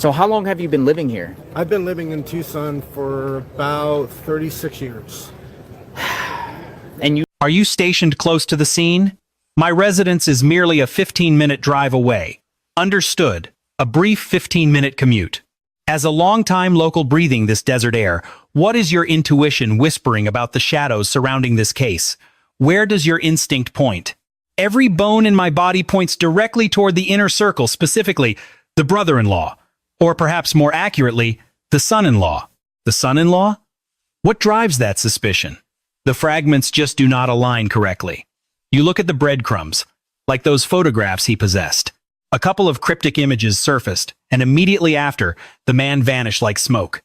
So how long have you been living here? I've been living in Tucson for about 36 years. And you Are you stationed close to the scene? My residence is merely a 15-minute drive away. Understood. A brief 15-minute commute. As a long-time local breathing this desert air, what is your intuition whispering about the shadows surrounding this case? Where does your instinct point? Every bone in my body points directly toward the inner circle, specifically the brother-in-law. Or perhaps more accurately, the son-in-law. The son-in-law? What drives that suspicion? The fragments just do not align correctly. You look at the breadcrumbs, like those photographs he possessed. A couple of cryptic images surfaced, and immediately after, the man vanished like smoke.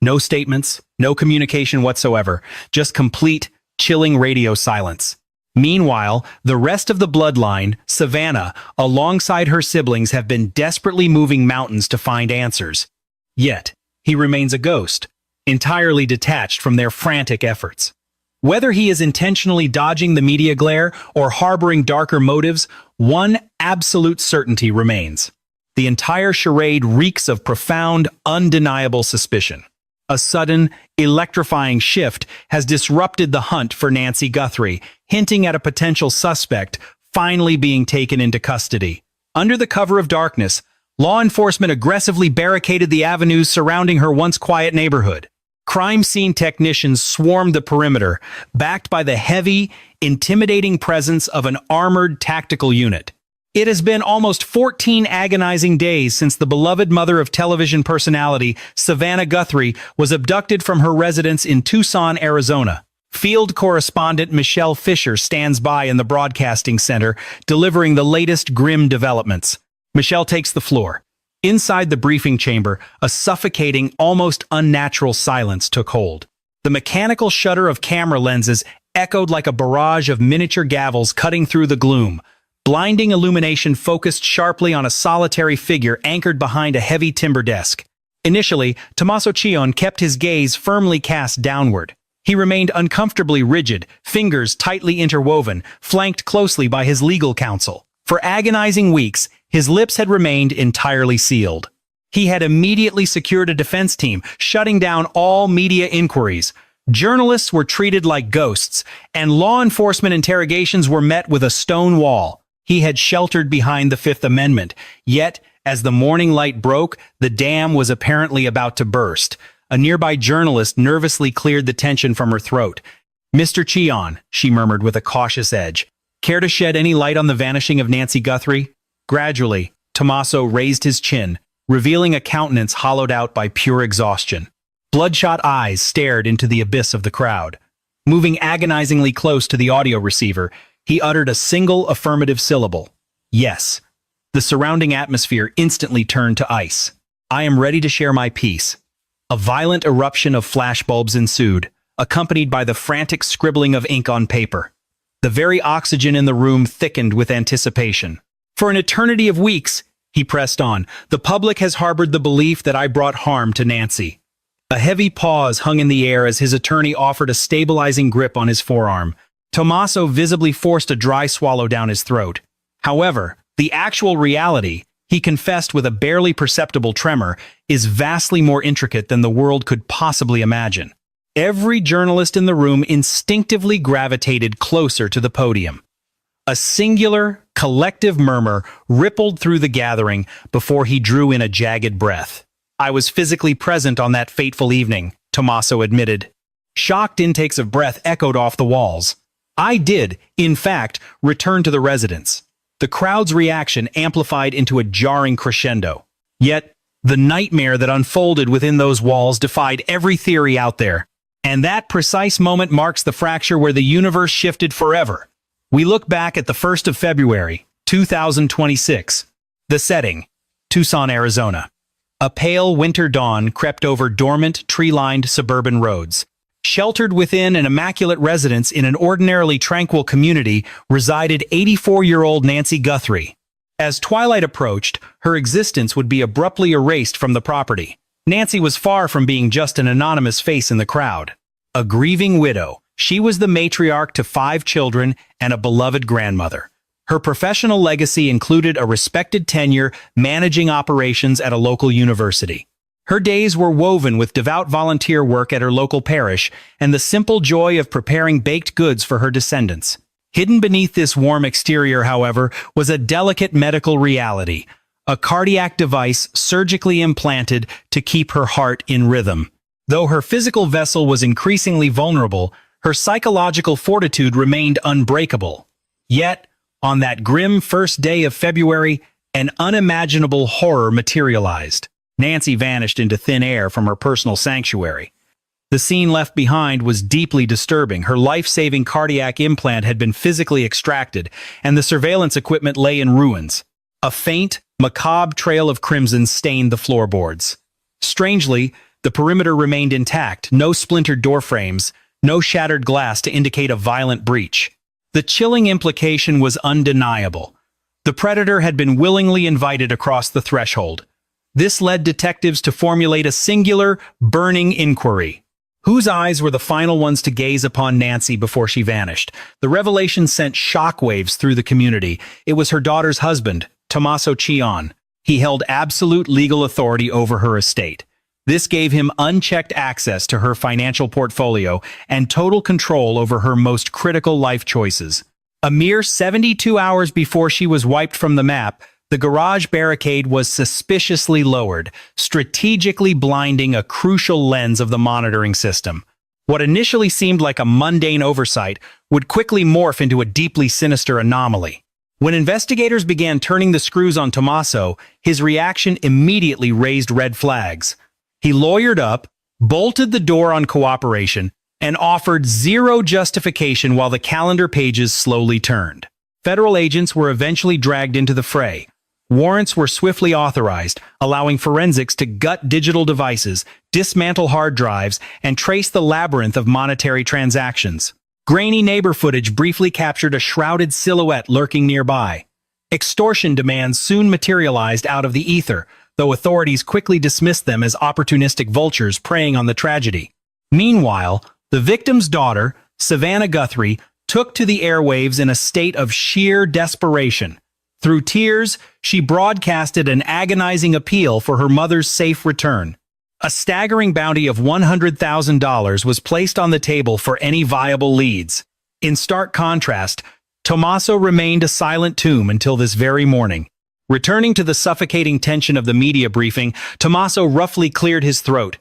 No statements, no communication whatsoever, just complete, chilling radio silence. Meanwhile, the rest of the bloodline, Savannah, alongside her siblings have been desperately moving mountains to find answers. Yet, he remains a ghost, entirely detached from their frantic efforts. Whether he is intentionally dodging the media glare or harboring darker motives, one absolute certainty remains. The entire charade reeks of profound, undeniable suspicion. A sudden, electrifying shift has disrupted the hunt for Nancy Guthrie, hinting at a potential suspect finally being taken into custody. Under the cover of darkness, law enforcement aggressively barricaded the avenues surrounding her once quiet neighborhood. Crime scene technicians swarmed the perimeter, backed by the heavy, intimidating presence of an armored tactical unit. It has been almost 14 agonizing days since the beloved mother of television personality, Savannah Guthrie, was abducted from her residence in Tucson, Arizona. Field correspondent Michelle Fisher stands by in the broadcasting center, delivering the latest grim developments. Michelle takes the floor. Inside the briefing chamber, a suffocating, almost unnatural silence took hold. The mechanical shutter of camera lenses echoed like a barrage of miniature gavels cutting through the gloom. Blinding illumination focused sharply on a solitary figure anchored behind a heavy timber desk. Initially, Tommaso Cion kept his gaze firmly cast downward. He remained uncomfortably rigid, fingers tightly interwoven, flanked closely by his legal counsel. For agonizing weeks, his lips had remained entirely sealed. He had immediately secured a defense team, shutting down all media inquiries. Journalists were treated like ghosts, and law enforcement interrogations were met with a stone wall. He had sheltered behind the Fifth Amendment, yet, as the morning light broke, the dam was apparently about to burst. A nearby journalist nervously cleared the tension from her throat. "Mr. Cion," she murmured with a cautious edge, "care to shed any light on the vanishing of Nancy Guthrie?" Gradually, Tommaso raised his chin, revealing a countenance hollowed out by pure exhaustion. Bloodshot eyes stared into the abyss of the crowd. Moving agonizingly close to the audio receiver, he uttered a single affirmative syllable. "Yes." The surrounding atmosphere instantly turned to ice. "I am ready to share my piece." A violent eruption of flashbulbs ensued, accompanied by the frantic scribbling of ink on paper. The very oxygen in the room thickened with anticipation. "For an eternity of weeks," he pressed on, "the public has harbored the belief that I brought harm to Nancy." A heavy pause hung in the air as his attorney offered a stabilizing grip on his forearm. Tommaso visibly forced a dry swallow down his throat. However, the actual reality, he confessed with a barely perceptible tremor, is vastly more intricate than the world could possibly imagine. Every journalist in the room instinctively gravitated closer to the podium. A singular, collective murmur rippled through the gathering before he drew in a jagged breath. "I was physically present on that fateful evening," Tommaso admitted. Shocked intakes of breath echoed off the walls. "I did, in fact, return to the residence." The crowd's reaction amplified into a jarring crescendo. Yet, the nightmare that unfolded within those walls defied every theory out there. And that precise moment marks the fracture where the universe shifted forever. We look back at the 1st of February, 2026. The setting, Tucson, Arizona. A pale winter dawn crept over dormant, tree-lined suburban roads. Sheltered within an immaculate residence in an ordinarily tranquil community resided 84-year-old Nancy Guthrie. As twilight approached, her existence would be abruptly erased from the property. Nancy was far from being just an anonymous face in the crowd. A grieving widow, she was the matriarch to 5 children and a beloved grandmother. Her professional legacy included a respected tenure managing operations at a local university. Her days were woven with devout volunteer work at her local parish and the simple joy of preparing baked goods for her descendants. Hidden beneath this warm exterior, however, was a delicate medical reality, a cardiac device surgically implanted to keep her heart in rhythm. Though her physical vessel was increasingly vulnerable, her psychological fortitude remained unbreakable. Yet, on that grim first day of February, an unimaginable horror materialized. Nancy vanished into thin air from her personal sanctuary. The scene left behind was deeply disturbing. Her life-saving cardiac implant had been physically extracted, and the surveillance equipment lay in ruins. A faint, macabre trail of crimson stained the floorboards. Strangely, the perimeter remained intact, no splintered door frames, no shattered glass to indicate a violent breach. The chilling implication was undeniable. The predator had been willingly invited across the threshold. This led detectives to formulate a singular, burning inquiry. Whose eyes were the final ones to gaze upon Nancy before she vanished? The revelation sent shockwaves through the community. It was her daughter's husband, Tommaso Cion. He held absolute legal authority over her estate. This gave him unchecked access to her financial portfolio and total control over her most critical life choices. A mere 72 hours before she was wiped from the map, the garage barricade was suspiciously lowered, strategically blinding a crucial lens of the monitoring system. What initially seemed like a mundane oversight would quickly morph into a deeply sinister anomaly. When investigators began turning the screws on Tommaso, his reaction immediately raised red flags. He lawyered up, bolted the door on cooperation, and offered zero justification while the calendar pages slowly turned. Federal agents were eventually dragged into the fray. Warrants were swiftly authorized, allowing forensics to gut digital devices, dismantle hard drives, and trace the labyrinth of monetary transactions. Grainy neighbor footage briefly captured a shrouded silhouette lurking nearby. Extortion demands soon materialized out of the ether, though authorities quickly dismissed them as opportunistic vultures preying on the tragedy. Meanwhile, the victim's daughter, Savannah Guthrie, took to the airwaves in a state of sheer desperation. Through tears, she broadcasted an agonizing appeal for her mother's safe return. A staggering bounty of $100,000 was placed on the table for any viable leads. In stark contrast, Tommaso remained a silent tomb until this very morning. Returning to the suffocating tension of the media briefing, Tommaso roughly cleared his throat.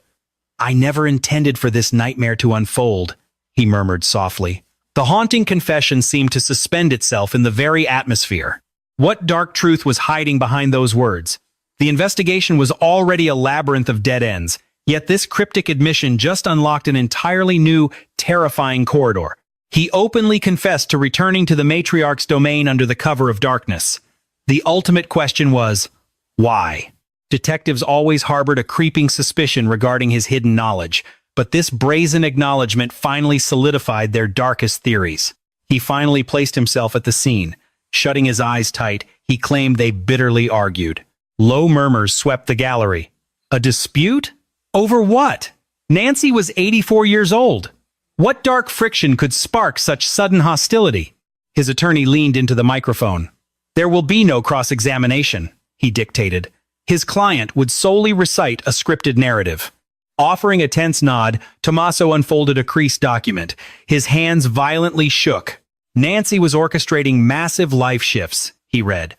"I never intended for this nightmare to unfold," he murmured softly. The haunting confession seemed to suspend itself in the very atmosphere. What dark truth was hiding behind those words? The investigation was already a labyrinth of dead ends, yet this cryptic admission just unlocked an entirely new, terrifying corridor. He openly confessed to returning to the matriarch's domain under the cover of darkness. The ultimate question was, why? Detectives always harbored a creeping suspicion regarding his hidden knowledge, but this brazen acknowledgement finally solidified their darkest theories. He finally placed himself at the scene. Shutting his eyes tight, he claimed they bitterly argued. Low murmurs swept the gallery. A dispute? Over what? Nancy was 84 years old. What dark friction could spark such sudden hostility? His attorney leaned into the microphone. "There will be no cross-examination," he dictated. His client would solely recite a scripted narrative. Offering a tense nod, Tommaso unfolded a creased document. His hands violently shook. Nancy was orchestrating massive life shifts, he read.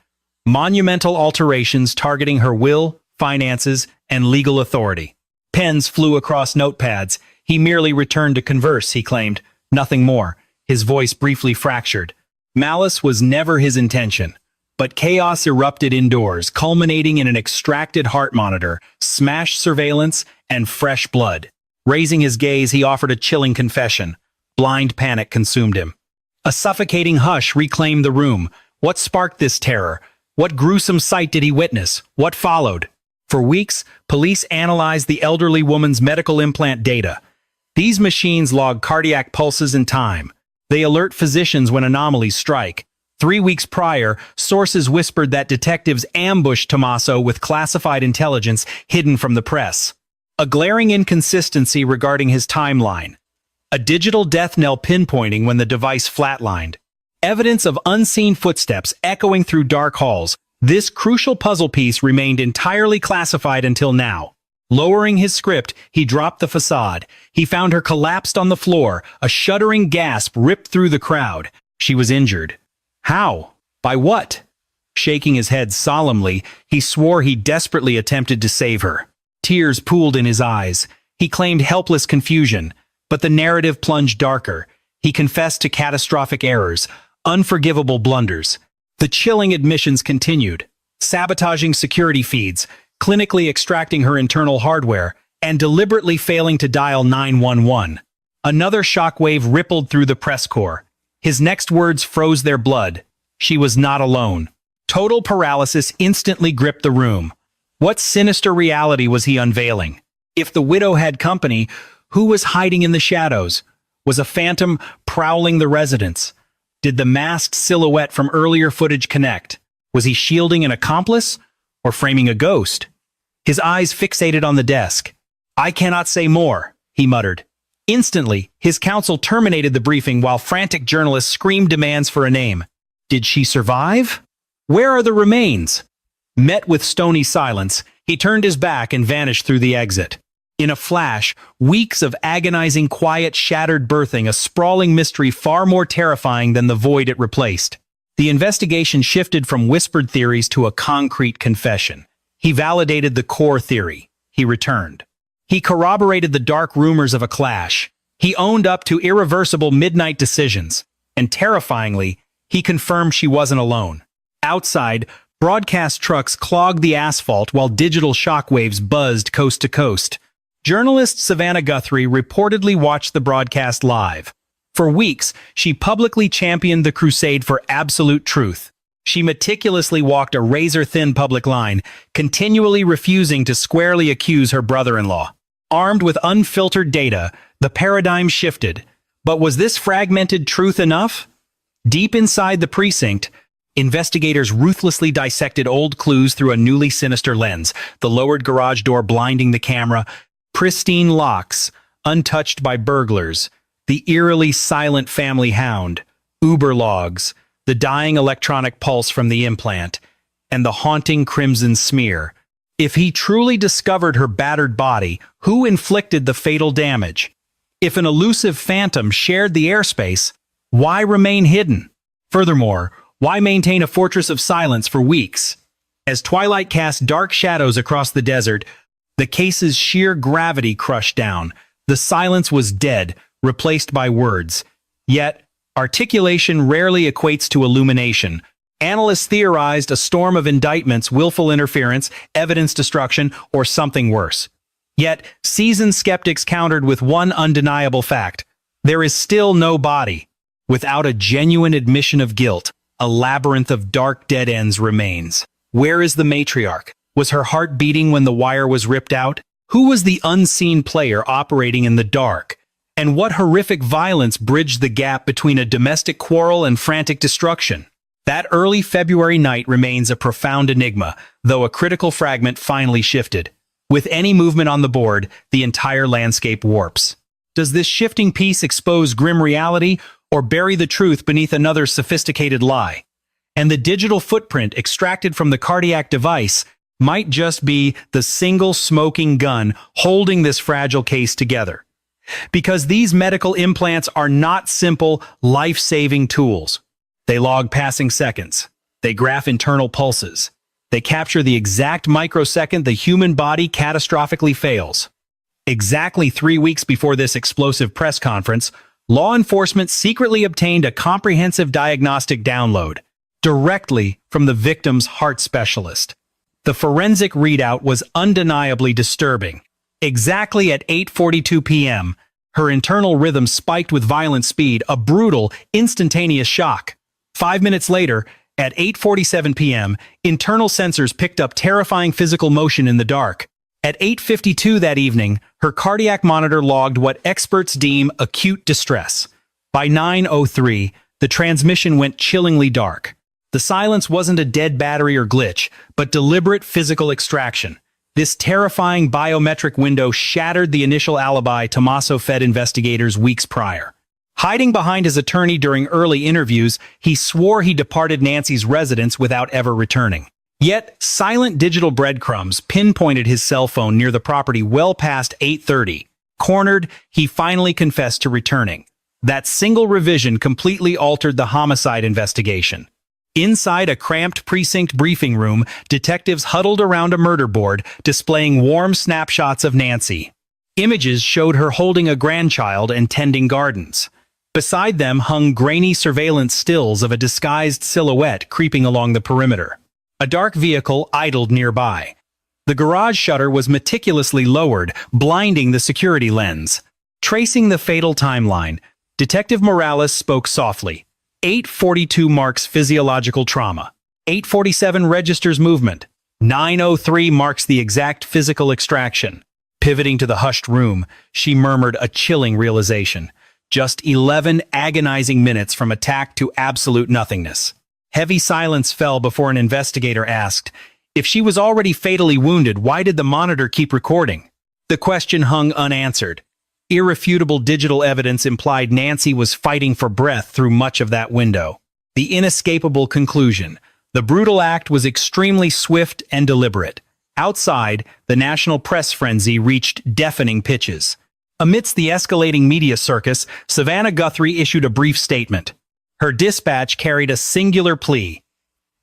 Monumental alterations targeting her will, finances, and legal authority. Pens flew across notepads. He merely returned to converse, he claimed. Nothing more. His voice briefly fractured. Malice was never his intention. But chaos erupted indoors, culminating in an extracted heart monitor, smashed surveillance, and fresh blood. Raising his gaze, he offered a chilling confession. Blind panic consumed him. A suffocating hush reclaimed the room. What sparked this terror? What gruesome sight did he witness? What followed? For weeks, police analyzed the elderly woman's medical implant data. These machines log cardiac pulses in time. They alert physicians when anomalies strike. 3 weeks prior, sources whispered that detectives ambushed Tommaso with classified intelligence hidden from the press. A glaring inconsistency regarding his timeline. A digital death knell pinpointing when the device flatlined. Evidence of unseen footsteps echoing through dark halls. This crucial puzzle piece remained entirely classified until now. Lowering his script, he dropped the facade. He found her collapsed on the floor, a shuddering gasp ripped through the crowd. She was injured. How? By what? Shaking his head solemnly, he swore he desperately attempted to save her. Tears pooled in his eyes. He claimed helpless confusion, but the narrative plunged darker. He confessed to catastrophic errors, unforgivable blunders. The chilling admissions continued, sabotaging security feeds, clinically extracting her internal hardware, and deliberately failing to dial 911. Another shockwave rippled through the press corps. His next words froze their blood. She was not alone. Total paralysis instantly gripped the room. What sinister reality was he unveiling? If the widow had company, who was hiding in the shadows? Was a phantom prowling the residence? Did the masked silhouette from earlier footage connect? Was he shielding an accomplice or framing a ghost? His eyes fixated on the desk. "I cannot say more," he muttered. Instantly, his counsel terminated the briefing while frantic journalists screamed demands for a name. Did she survive? Where are the remains? Met with stony silence, he turned his back and vanished through the exit. In a flash, weeks of agonizing quiet shattered birthing a sprawling mystery far more terrifying than the void it replaced. The investigation shifted from whispered theories to a concrete confession. He validated the core theory. He returned. He corroborated the dark rumors of a clash. He owned up to irreversible midnight decisions. And terrifyingly, he confirmed she wasn't alone. Outside, broadcast trucks clogged the asphalt while digital shockwaves buzzed coast to coast. Journalist Savannah Guthrie reportedly watched the broadcast live. For weeks, she publicly championed the crusade for absolute truth. She meticulously walked a razor-thin public line, continually refusing to squarely accuse her brother-in-law. Armed with unfiltered data, the paradigm shifted. But was this fragmented truth enough? Deep inside the precinct, investigators ruthlessly dissected old clues through a newly sinister lens, the lowered garage door blinding the camera, pristine locks, untouched by burglars, the eerily silent family hound, Uber logs, the dying electronic pulse from the implant, and the haunting crimson smear. If he truly discovered her battered body, who inflicted the fatal damage? If an elusive phantom shared the airspace, why remain hidden? Furthermore, why maintain a fortress of silence for weeks? As twilight cast dark shadows across the desert, the case's sheer gravity crushed down. The silence was dead, replaced by words. Yet, articulation rarely equates to illumination. Analysts theorized a storm of indictments, willful interference, evidence destruction, or something worse. Yet, seasoned skeptics countered with one undeniable fact. There is still no body. Without a genuine admission of guilt, a labyrinth of dark dead ends remains. Where is the matriarch? Was her heart beating when the wire was ripped out? Who was the unseen player operating in the dark? And what horrific violence bridged the gap between a domestic quarrel and frantic destruction? That early February night remains a profound enigma, though a critical fragment finally shifted. With any movement on the board, the entire landscape warps. Does this shifting piece expose grim reality or bury the truth beneath another sophisticated lie? And the digital footprint extracted from the cardiac device might just be the single smoking gun holding this fragile case together. Because these medical implants are not simple, life-saving tools. They log passing seconds. They graph internal pulses. They capture the exact microsecond the human body catastrophically fails. Exactly 3 weeks before this explosive press conference, law enforcement secretly obtained a comprehensive diagnostic download directly from the victim's heart specialist. The forensic readout was undeniably disturbing. Exactly at 8:42 p.m., her internal rhythm spiked with violent speed, a brutal, instantaneous shock. 5 minutes later, at 8:47 p.m., internal sensors picked up terrifying physical motion in the dark. At 8:52 that evening, her cardiac monitor logged what experts deem acute distress. By 9:03, the transmission went chillingly dark. The silence wasn't a dead battery or glitch, but deliberate physical extraction. This terrifying biometric window shattered the initial alibi Tommaso fed investigators weeks prior. Hiding behind his attorney during early interviews, he swore he departed Nancy's residence without ever returning. Yet, silent digital breadcrumbs pinpointed his cell phone near the property well past 8:30. Cornered, he finally confessed to returning. That single revision completely altered the homicide investigation. Inside a cramped precinct briefing room, detectives huddled around a murder board, displaying warm snapshots of Nancy. Images showed her holding a grandchild and tending gardens. Beside them hung grainy surveillance stills of a disguised silhouette creeping along the perimeter. A dark vehicle idled nearby. The garage shutter was meticulously lowered, blinding the security lens. Tracing the fatal timeline, Detective Morales spoke softly. 8:42 marks physiological trauma. 8:47 registers movement. 9:03 marks the exact physical extraction. Pivoting to the hushed room, she murmured a chilling realization. Just 11 agonizing minutes from attack to absolute nothingness. Heavy silence fell before an investigator asked, if she was already fatally wounded, why did the monitor keep recording? The question hung unanswered. Irrefutable digital evidence implied Nancy was fighting for breath through much of that window. The inescapable conclusion: the brutal act was extremely swift and deliberate. Outside, the national press frenzy reached deafening pitches. Amidst the escalating media circus, Savannah Guthrie issued a brief statement. Her dispatch carried a singular plea.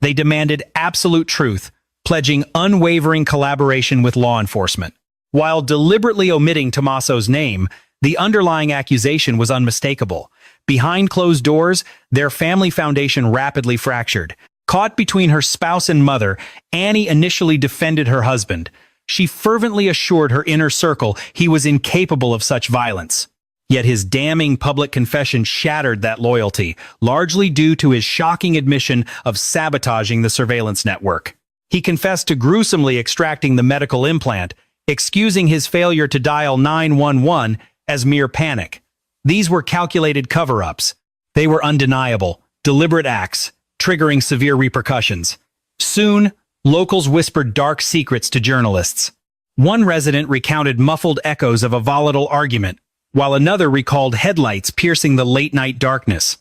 They demanded absolute truth, pledging unwavering collaboration with law enforcement. While deliberately omitting Tommaso's name, the underlying accusation was unmistakable. Behind closed doors, their family foundation rapidly fractured. Caught between her spouse and mother, Annie initially defended her husband. She fervently assured her inner circle he was incapable of such violence. Yet his damning public confession shattered that loyalty, largely due to his shocking admission of sabotaging the surveillance network. He confessed to gruesomely extracting the medical implant, excusing his failure to dial 911 as mere panic. These were calculated cover-ups. They were undeniable, deliberate acts, triggering severe repercussions. Soon, locals whispered dark secrets to journalists. One resident recounted muffled echoes of a volatile argument, while another recalled headlights piercing the late-night darkness.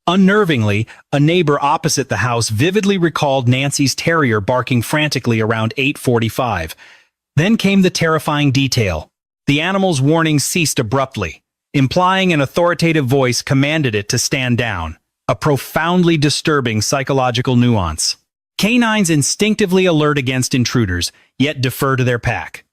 Unnervingly, a neighbor opposite the house vividly recalled Nancy's terrier barking frantically around 8:45. Then came the terrifying detail. The animal's warning ceased abruptly, implying an authoritative voice commanded it to stand down, a profoundly disturbing psychological nuance. Canines instinctively alert against intruders, yet defer to their pack.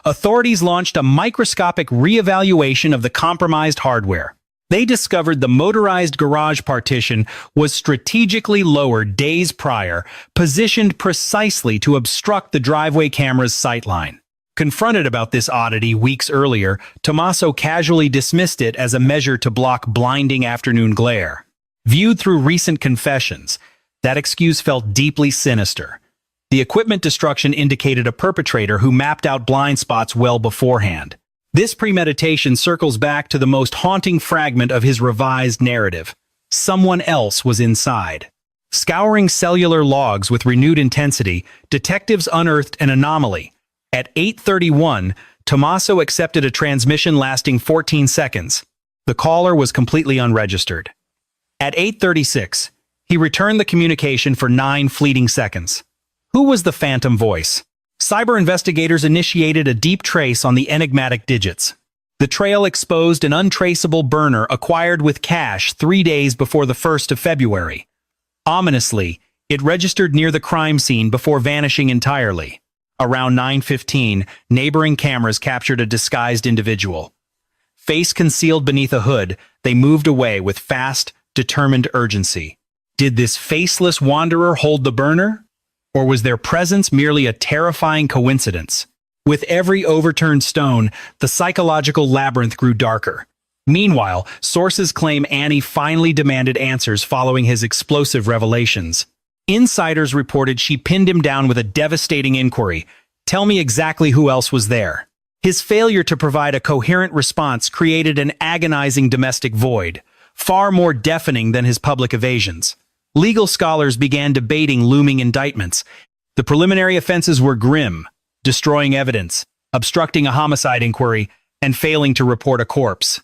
Authorities launched a microscopic reevaluation of the compromised hardware. They discovered the motorized garage partition was strategically lowered days prior, positioned precisely to obstruct the driveway camera's sightline. Confronted about this oddity weeks earlier, Tommaso casually dismissed it as a measure to block blinding afternoon glare. Viewed through recent confessions, that excuse felt deeply sinister. The equipment destruction indicated a perpetrator who mapped out blind spots well beforehand. This premeditation circles back to the most haunting fragment of his revised narrative. Someone else was inside. Scouring cellular logs with renewed intensity, detectives unearthed an anomaly. At 8:31, Tommaso accepted a transmission lasting 14 seconds. The caller was completely unregistered. At 8:36, he returned the communication for 9 fleeting seconds. Who was the phantom voice? Cyber investigators initiated a deep trace on the enigmatic digits. The trail exposed an untraceable burner acquired with cash 3 days before the 1st of February. Ominously, it registered near the crime scene before vanishing entirely. Around 9:15, neighboring cameras captured a disguised individual. Face concealed beneath a hood, they moved away with fast, determined urgency. Did this faceless wanderer hold the burner? Or was their presence merely a terrifying coincidence? With every overturned stone, the psychological labyrinth grew darker. Meanwhile, sources claim Annie finally demanded answers following his explosive revelations. Insiders reported she pinned him down with a devastating inquiry. Tell me exactly who else was there. His failure to provide a coherent response created an agonizing domestic void, far more deafening than his public evasions. Legal scholars began debating looming indictments. The preliminary offenses were grim: destroying evidence, obstructing a homicide inquiry, and failing to report a corpse.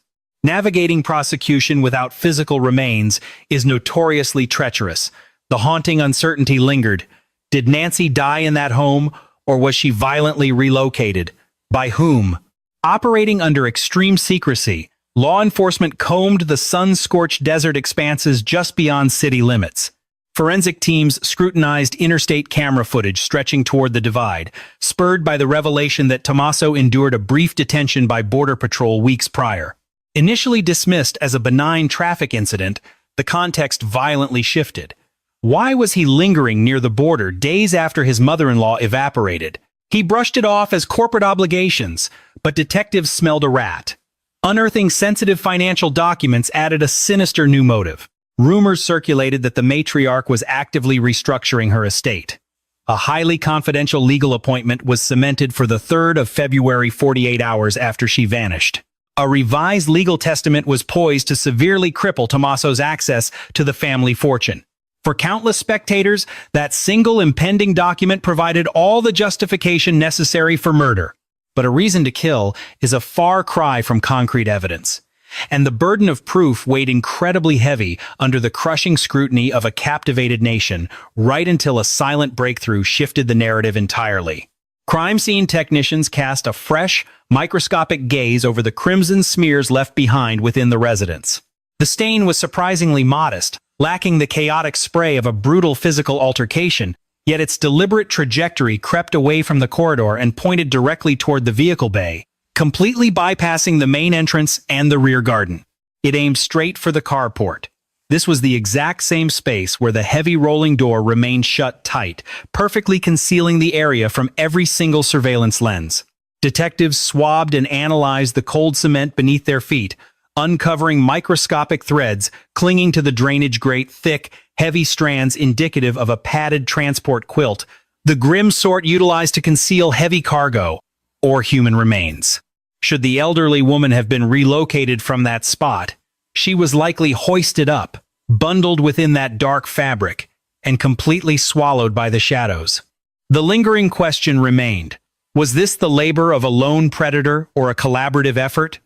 Navigating prosecution without physical remains is notoriously treacherous. The haunting uncertainty lingered. Did Nancy die in that home, or was she violently relocated? By whom? Operating under extreme secrecy, law enforcement combed the sun-scorched desert expanses just beyond city limits. Forensic teams scrutinized interstate camera footage stretching toward the divide, spurred by the revelation that Tommaso endured a brief detention by Border Patrol weeks prior. Initially dismissed as a benign traffic incident, the context violently shifted. Why was he lingering near the border days after his mother-in-law evaporated? He brushed it off as corporate obligations, but detectives smelled a rat. Unearthing sensitive financial documents added a sinister new motive. Rumors circulated that the matriarch was actively restructuring her estate. A highly confidential legal appointment was cemented for the 3rd of February, 48 hours after she vanished. A revised legal testament was poised to severely cripple Tommaso's access to the family fortune. For countless spectators, that single impending document provided all the justification necessary for murder. But a reason to kill is a far cry from concrete evidence. And the burden of proof weighed incredibly heavy under the crushing scrutiny of a captivated nation, right until a silent breakthrough shifted the narrative entirely. Crime scene technicians cast a fresh, microscopic gaze over the crimson smears left behind within the residence. The stain was surprisingly modest, lacking the chaotic spray of a brutal physical altercation, yet its deliberate trajectory crept away from the corridor and pointed directly toward the vehicle bay, completely bypassing the main entrance and the rear garden. It aimed straight for the carport. This was the exact same space where the heavy rolling door remained shut tight, perfectly concealing the area from every single surveillance lens. Detectives swabbed and analyzed the cold cement beneath their feet, uncovering microscopic threads clinging to the drainage grate, thick, heavy strands indicative of a padded transport quilt, the grim sort utilized to conceal heavy cargo or human remains. Should the elderly woman have been relocated from that spot, she was likely hoisted up, bundled within that dark fabric, and completely swallowed by the shadows. The lingering question remained: was this the labor of a lone predator or a collaborative effort?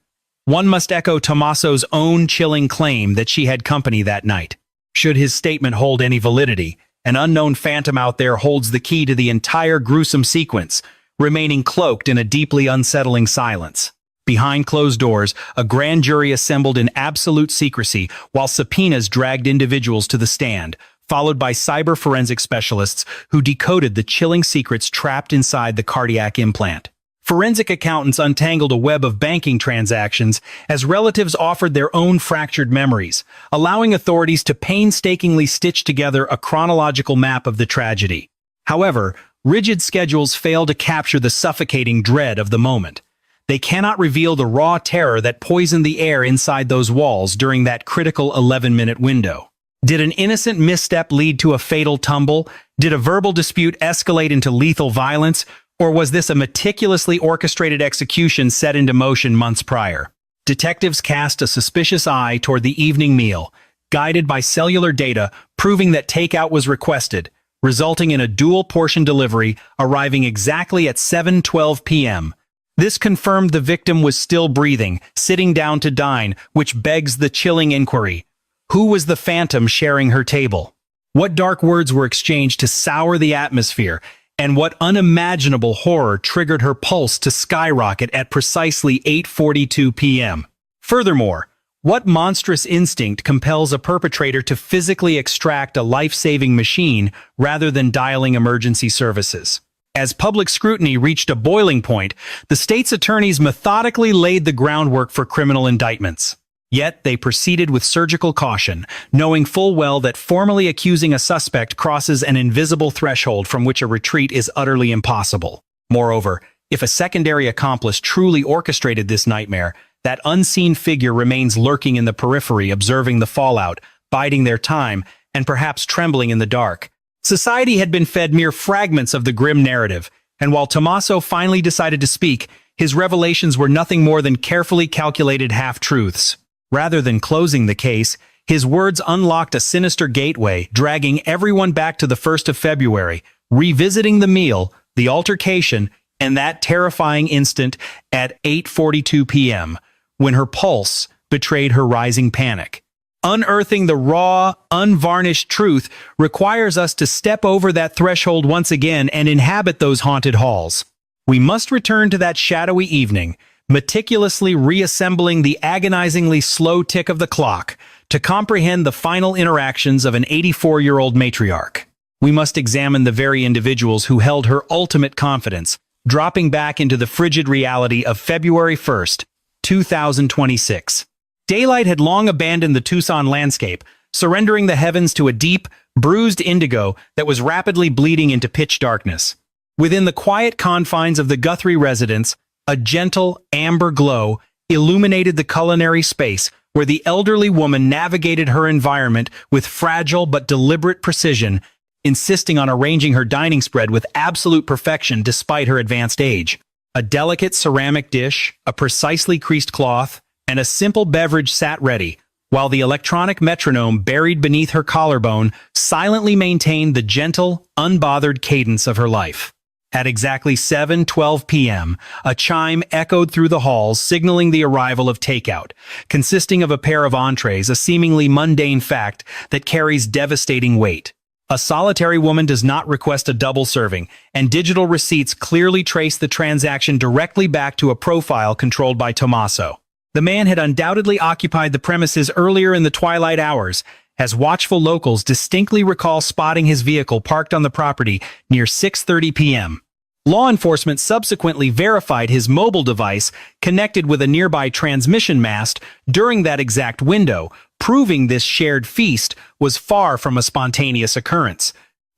One must echo Tommaso's own chilling claim that she had company that night. Should his statement hold any validity, an unknown phantom out there holds the key to the entire gruesome sequence, remaining cloaked in a deeply unsettling silence. Behind closed doors, a grand jury assembled in absolute secrecy while subpoenas dragged individuals to the stand, followed by cyber forensic specialists who decoded the chilling secrets trapped inside the cardiac implant. Forensic accountants untangled a web of banking transactions as relatives offered their own fractured memories, allowing authorities to painstakingly stitch together a chronological map of the tragedy. However, rigid schedules fail to capture the suffocating dread of the moment. They cannot reveal the raw terror that poisoned the air inside those walls during that critical 11-minute window. Did an innocent misstep lead to a fatal tumble? Did a verbal dispute escalate into lethal violence? Or was this a meticulously orchestrated execution set into motion months prior? Detectives cast a suspicious eye toward the evening meal, guided by cellular data proving that takeout was requested, resulting in a dual-portion delivery arriving exactly at 7:12 p.m. This confirmed the victim was still breathing, sitting down to dine, which begs the chilling inquiry: who was the phantom sharing her table? What dark words were exchanged to sour the atmosphere? And what unimaginable horror triggered her pulse to skyrocket at precisely 8:42 p.m.? Furthermore, what monstrous instinct compels a perpetrator to physically extract a life-saving machine rather than dialing emergency services? As public scrutiny reached a boiling point, the state's attorneys methodically laid the groundwork for criminal indictments. Yet they proceeded with surgical caution, knowing full well that formally accusing a suspect crosses an invisible threshold from which a retreat is utterly impossible. Moreover, if a secondary accomplice truly orchestrated this nightmare, that unseen figure remains lurking in the periphery, observing the fallout, biding their time, and perhaps trembling in the dark. Society had been fed mere fragments of the grim narrative, and while Tommaso finally decided to speak, his revelations were nothing more than carefully calculated half-truths. Rather than closing the case, his words unlocked a sinister gateway, dragging everyone back to the 1st of February, revisiting the meal, the altercation, and that terrifying instant at 8:42 p.m., when her pulse, betrayed her rising panic. Unearthing the raw, unvarnished truth requires us to step over that threshold once again and inhabit those haunted halls. We must return to that shadowy evening, meticulously reassembling the agonizingly slow tick of the clock to comprehend the final interactions of an 84-year-old matriarch. We must examine the very individuals who held her ultimate confidence, dropping back into the frigid reality of February 1st, 2026. Daylight had long abandoned the Tucson landscape, surrendering the heavens to a deep, bruised indigo that was rapidly bleeding into pitch darkness. Within the quiet confines of the Guthrie residence, a gentle, amber glow illuminated the culinary space where the elderly woman navigated her environment with fragile but deliberate precision, insisting on arranging her dining spread with absolute perfection despite her advanced age. A delicate ceramic dish, a precisely creased cloth, and a simple beverage sat ready, while the electronic metronome buried beneath her collarbone silently maintained the gentle, unbothered cadence of her life. At exactly 7:12 p.m., a chime echoed through the halls, signaling the arrival of takeout, consisting of a pair of entrees, a seemingly mundane fact that carries devastating weight. A solitary woman does not request a double serving, and digital receipts clearly trace the transaction directly back to a profile controlled by Tommaso. The man had undoubtedly occupied the premises earlier in the twilight hours, as watchful locals distinctly recall spotting his vehicle parked on the property near 6:30 p.m. Law enforcement subsequently verified his mobile device connected with a nearby transmission mast during that exact window, proving this shared feast was far from a spontaneous occurrence.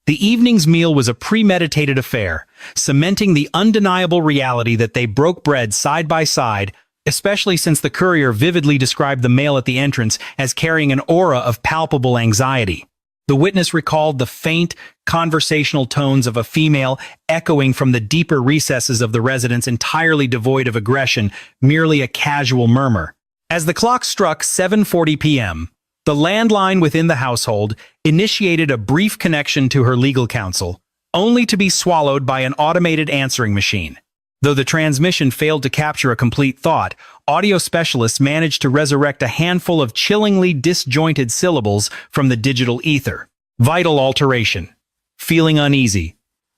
The evening's meal was a premeditated affair, cementing the undeniable reality that they broke bread side by side, especially since the courier vividly described the male at the entrance as carrying an aura of palpable anxiety. The witness recalled the faint, conversational tones of a female echoing from the deeper recesses of the residence, entirely devoid of aggression, merely a casual murmur. As the clock struck 7:40 p.m., the landline within the household initiated a brief connection to her legal counsel, only to be swallowed by an automated answering machine. Though the transmission failed to capture a complete thought, audio specialists managed to resurrect a handful of chillingly disjointed syllables from the digital ether. Vital alteration. Feeling uneasy.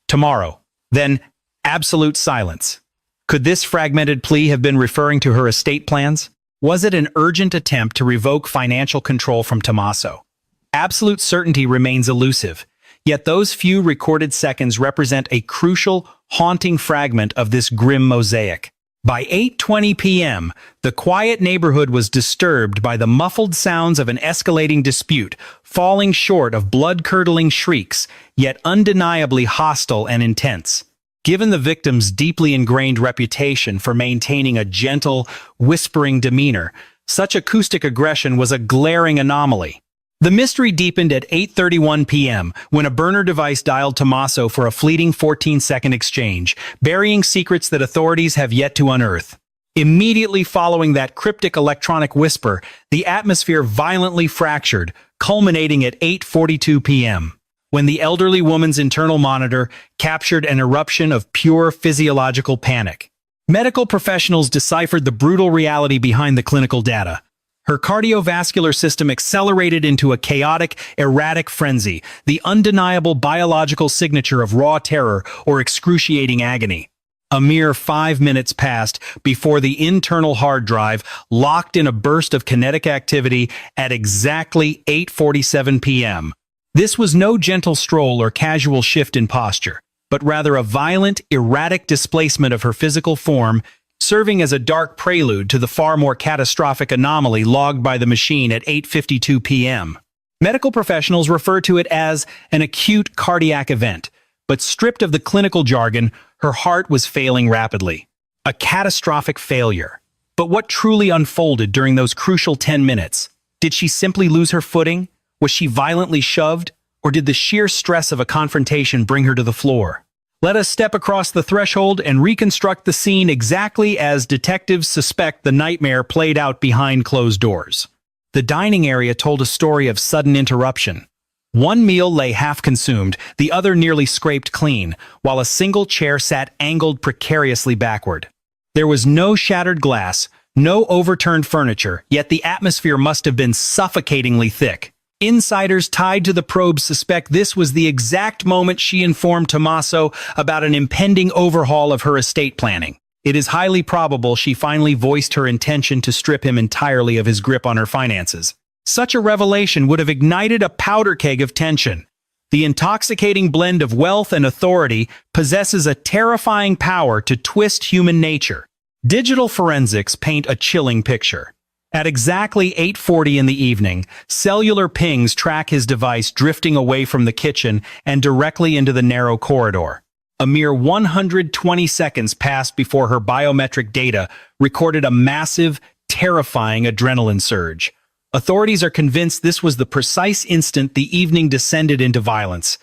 Tomorrow. Then, absolute silence. Could this fragmented plea have been referring to her estate plans? Was it an urgent attempt to revoke financial control from Tommaso? Absolute certainty remains elusive. Yet those few recorded seconds represent a crucial, haunting fragment of this grim mosaic. By 8:20 p.m., the quiet neighborhood was disturbed by the muffled sounds of an escalating dispute, falling short of blood-curdling shrieks, yet undeniably hostile and intense. Given the victim's deeply ingrained reputation for maintaining a gentle, whispering demeanor, such acoustic aggression was a glaring anomaly. The mystery deepened at 8:31 p.m. when a burner device dialed Tommaso for a fleeting 14-second exchange, burying secrets that authorities have yet to unearth. Immediately following that cryptic electronic whisper, the atmosphere violently fractured, culminating at 8:42 p.m. when the elderly woman's internal monitor captured an eruption of pure physiological panic. Medical professionals deciphered the brutal reality behind the clinical data. Her cardiovascular system accelerated into a chaotic, erratic frenzy, the undeniable biological signature of raw terror or excruciating agony. A mere 5 minutes passed before the internal hard drive locked in a burst of kinetic activity at exactly 8:47 p.m. This was no gentle stroll or casual shift in posture, but rather a violent, erratic displacement of her physical form, serving as a dark prelude to the far more catastrophic anomaly logged by the machine at 8:52 p.m. Medical professionals refer to it as an acute cardiac event, but stripped of the clinical jargon, her heart was failing rapidly. A catastrophic failure. But what truly unfolded during those crucial 10 minutes? Did she simply lose her footing? Was she violently shoved? Or did the sheer stress of a confrontation bring her to the floor? Let us step across the threshold and reconstruct the scene exactly as detectives suspect the nightmare played out behind closed doors. The dining area told a story of sudden interruption. One meal lay half-consumed, the other nearly scraped clean, while a single chair sat angled precariously backward. There was no shattered glass, No overturned furniture, yet the atmosphere must have been suffocatingly thick. Insiders tied to the probe suspect this was the exact moment she informed Tommaso about an impending overhaul of her estate planning. It is highly probable she finally voiced her intention to strip him entirely of his grip on her finances. Such a revelation would have ignited a powder keg of tension. The intoxicating blend of wealth and authority possesses a terrifying power to twist human nature. Digital forensics paint a chilling picture. At exactly 8:40 in the evening, cellular pings track his device drifting away from the kitchen and directly into the narrow corridor. A mere 120 seconds passed before her biometric data recorded a massive, terrifying adrenaline surge. Authorities are convinced this was the precise instant the evening descended into violence.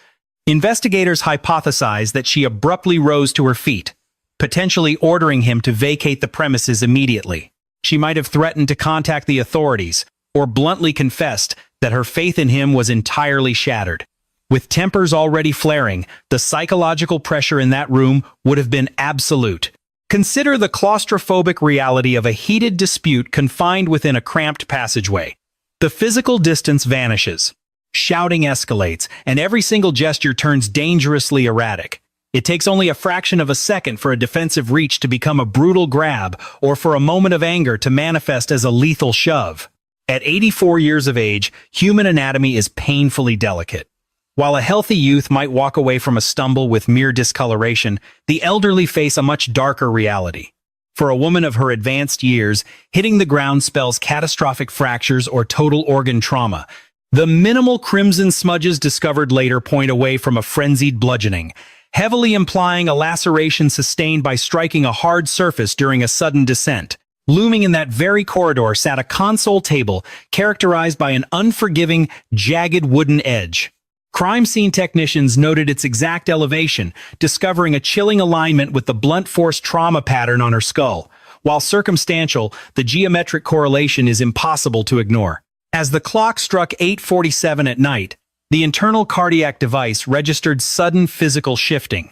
Investigators hypothesize that she abruptly rose to her feet, potentially ordering him to vacate the premises immediately. She might have threatened to contact the authorities, or bluntly confessed that her faith in him was entirely shattered. With tempers already flaring, the psychological pressure in that room would have been absolute. Consider the claustrophobic reality of a heated dispute confined within a cramped passageway. The physical distance vanishes. Shouting escalates, and every single gesture turns dangerously erratic. It takes only a fraction of a second for a defensive reach to become a brutal grab, or for a moment of anger to manifest as a lethal shove. At 84 years of age, human anatomy is painfully delicate. While a healthy youth might walk away from a stumble with mere discoloration, the elderly face a much darker reality. For a woman of her advanced years, hitting the ground spells catastrophic fractures or total organ trauma. The minimal crimson smudges discovered later point away from a frenzied bludgeoning, heavily implying a laceration sustained by striking a hard surface during a sudden descent. Looming in that very corridor sat a console table characterized by an unforgiving, jagged wooden edge. Crime scene technicians noted its exact elevation, discovering a chilling alignment with the blunt force trauma pattern on her skull. While circumstantial, the geometric correlation is impossible to ignore. As the clock struck 8:47 at night, the internal cardiac device registered sudden physical shifting.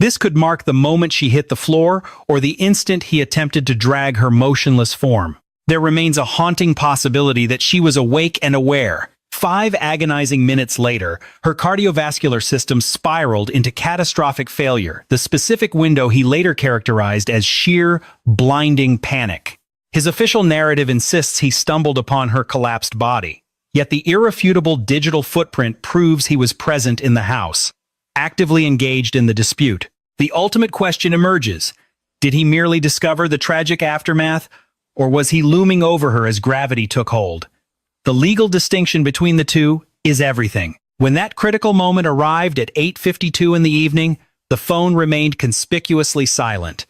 This could mark the moment she hit the floor or the instant he attempted to drag her motionless form. There remains a haunting possibility that she was awake and aware. 5 agonizing minutes later, her cardiovascular system spiraled into catastrophic failure, the specific window he later characterized as sheer, blinding panic. His official narrative insists he stumbled upon her collapsed body. Yet the irrefutable digital footprint proves he was present in the house, actively engaged in the dispute. The ultimate question emerges. Did he merely discover the tragic aftermath, or was he looming over her as gravity took hold? The legal distinction between the two is everything. When that critical moment arrived at 8:52 in the evening, the phone remained conspicuously silent.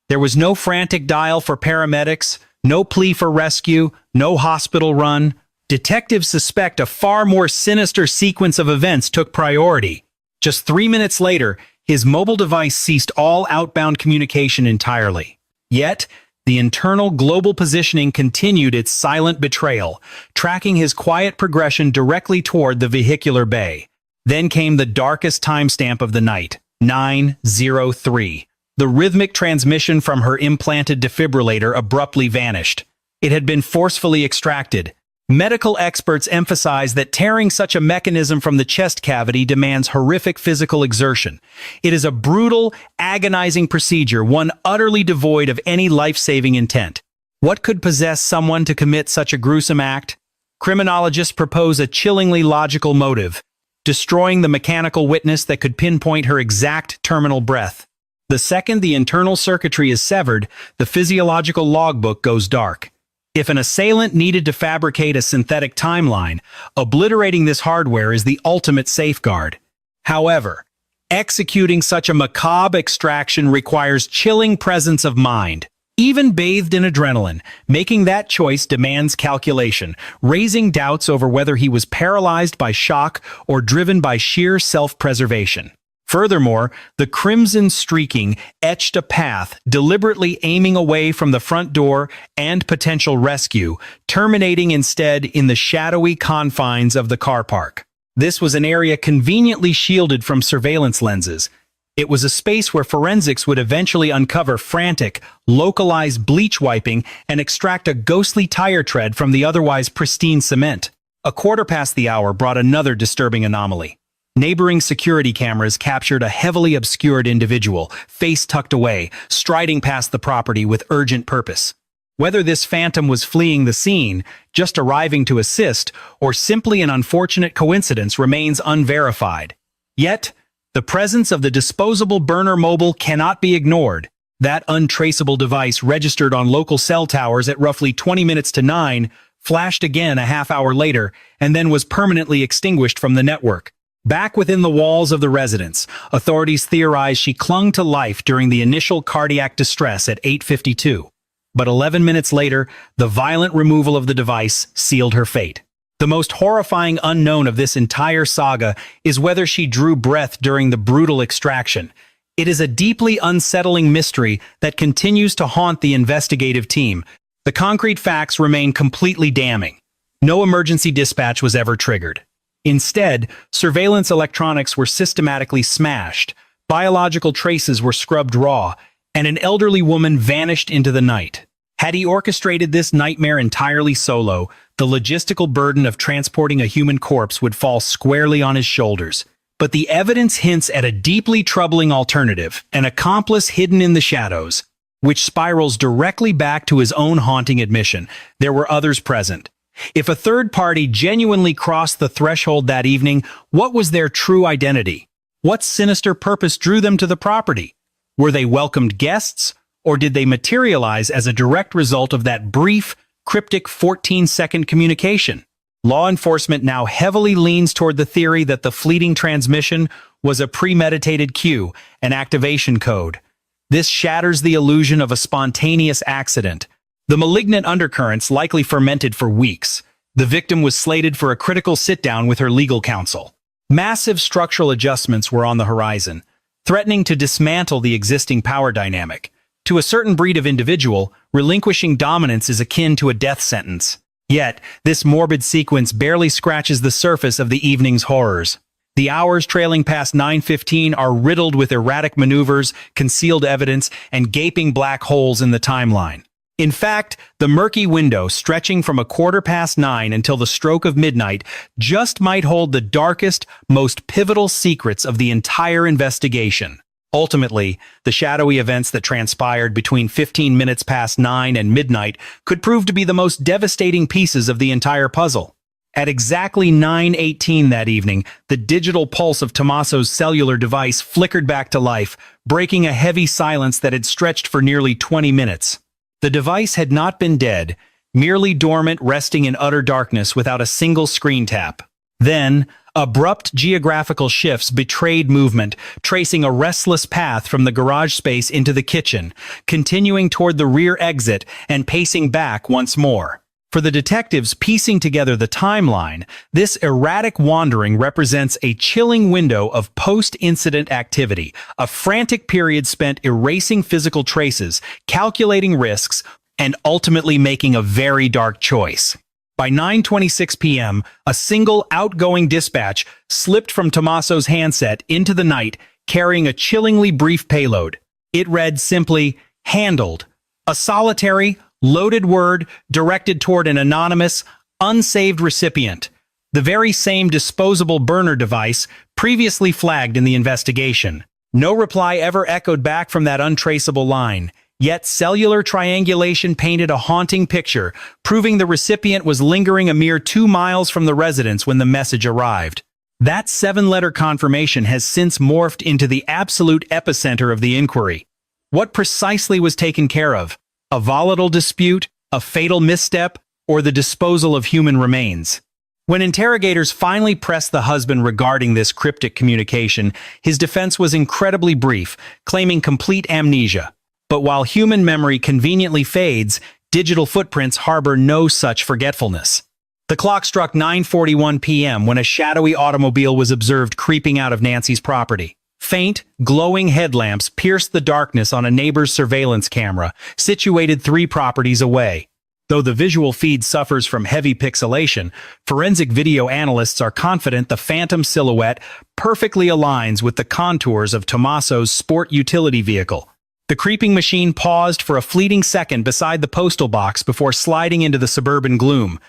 There was no frantic dial for paramedics, no plea for rescue, no hospital run. Detectives suspect a far more sinister sequence of events took priority. Just 3 minutes later, his mobile device ceased all outbound communication entirely. Yet, the internal global positioning continued its silent betrayal, tracking his quiet progression directly toward the vehicular bay. Then came the darkest timestamp of the night, 9:03. The rhythmic transmission from her implanted defibrillator abruptly vanished. It had been forcefully extracted. Medical experts emphasize that tearing such a mechanism from the chest cavity demands horrific physical exertion. It is a brutal, agonizing procedure, one utterly devoid of any life-saving intent. What could possess someone to commit such a gruesome act? Criminologists propose a chillingly logical motive: destroying the mechanical witness that could pinpoint her exact terminal breath. The second the internal circuitry is severed, the physiological logbook goes dark. If an assailant needed to fabricate a synthetic timeline, obliterating this hardware is the ultimate safeguard. However, executing such a macabre extraction requires chilling presence of mind. Even bathed in adrenaline, making that choice demands calculation, raising doubts over whether he was paralyzed by shock or driven by sheer self-preservation. Furthermore, the crimson streaking etched a path, deliberately aiming away from the front door and potential rescue, terminating instead in the shadowy confines of the car park. This was an area conveniently shielded from surveillance lenses. It was a space where forensics would eventually uncover frantic, localized bleach wiping and extract a ghostly tire tread from the otherwise pristine cement. A quarter past the hour brought another disturbing anomaly. Neighboring security cameras captured a heavily obscured individual, face tucked away, striding past the property with urgent purpose. Whether this phantom was fleeing the scene, just arriving to assist, or simply an unfortunate coincidence remains unverified. Yet, the presence of the disposable burner mobile cannot be ignored. That untraceable device registered on local cell towers at roughly 20 minutes to 9, flashed again a half hour later, and then was permanently extinguished from the network. Back within the walls of the residence, authorities theorize she clung to life during the initial cardiac distress at 8:52. But 11 minutes later, the violent removal of the device sealed her fate. The most horrifying unknown of this entire saga is whether she drew breath during the brutal extraction. It is a deeply unsettling mystery that continues to haunt the investigative team. The concrete facts remain completely damning. No emergency dispatch was ever triggered. Instead, surveillance electronics were systematically smashed, biological traces were scrubbed raw, and an elderly woman vanished into the night. Had he orchestrated this nightmare entirely solo, the logistical burden of transporting a human corpse would fall squarely on his shoulders. But the evidence hints at a deeply troubling alternative, an accomplice hidden in the shadows, which spirals directly back to his own haunting admission. There were others present. If a third party genuinely crossed the threshold that evening, what was their true identity? What sinister purpose drew them to the property? Were they welcomed guests, or did they materialize as a direct result of that brief, cryptic 14-second communication? Law enforcement now heavily leans toward the theory that the fleeting transmission was a premeditated cue, an activation code. This shatters the illusion of a spontaneous accident. The malignant undercurrents likely fermented for weeks. The victim was slated for a critical sit-down with her legal counsel. Massive structural adjustments were on the horizon, threatening to dismantle the existing power dynamic. To a certain breed of individual, relinquishing dominance is akin to a death sentence. Yet, this morbid sequence barely scratches the surface of the evening's horrors. The hours trailing past 9:15 are riddled with erratic maneuvers, concealed evidence, and gaping black holes in the timeline. In fact, the murky window stretching from 9:15 until the stroke of midnight just might hold the darkest, most pivotal secrets of the entire investigation. Ultimately, the shadowy events that transpired between 15 minutes past 9 and midnight could prove to be the most devastating pieces of the entire puzzle. At exactly 9:18 that evening, the digital pulse of Tommaso's cellular device flickered back to life, breaking a heavy silence that had stretched for nearly 20 minutes. The device had not been dead, merely dormant, resting in utter darkness without a single screen tap. Then, abrupt geographical shifts betrayed movement, tracing a restless path from the garage space into the kitchen, continuing toward the rear exit and pacing back once more. For the detectives piecing together the timeline, this erratic wandering represents a chilling window of post-incident activity, a frantic period spent erasing physical traces, calculating risks, and ultimately making a very dark choice. By 9:26 p.m., a single outgoing dispatch slipped from Tommaso's handset into the night, carrying a chillingly brief payload. It read simply, "Handled." A solitary, loaded word directed toward an anonymous, unsaved recipient. The very same disposable burner device previously flagged in the investigation. No reply ever echoed back from that untraceable line. Yet cellular triangulation painted a haunting picture, proving the recipient was lingering a mere 2 miles from the residence when the message arrived. That 7-letter confirmation has since morphed into the absolute epicenter of the inquiry. What precisely was taken care of? A volatile dispute, a fatal misstep, or the disposal of human remains? When interrogators finally pressed the husband regarding this cryptic communication, his defense was incredibly brief, claiming complete amnesia. But while human memory conveniently fades, digital footprints harbor no such forgetfulness. The clock struck 9:41 p.m. when a shadowy automobile was observed creeping out of Nancy's property. Faint, glowing headlamps pierced the darkness on a neighbor's surveillance camera, situated 3 properties away. Though the visual feed suffers from heavy pixelation, forensic video analysts are confident the phantom silhouette perfectly aligns with the contours of Tommaso's sport utility vehicle. The creeping machine paused for a fleeting second beside the postal box before sliding into the suburban gloom.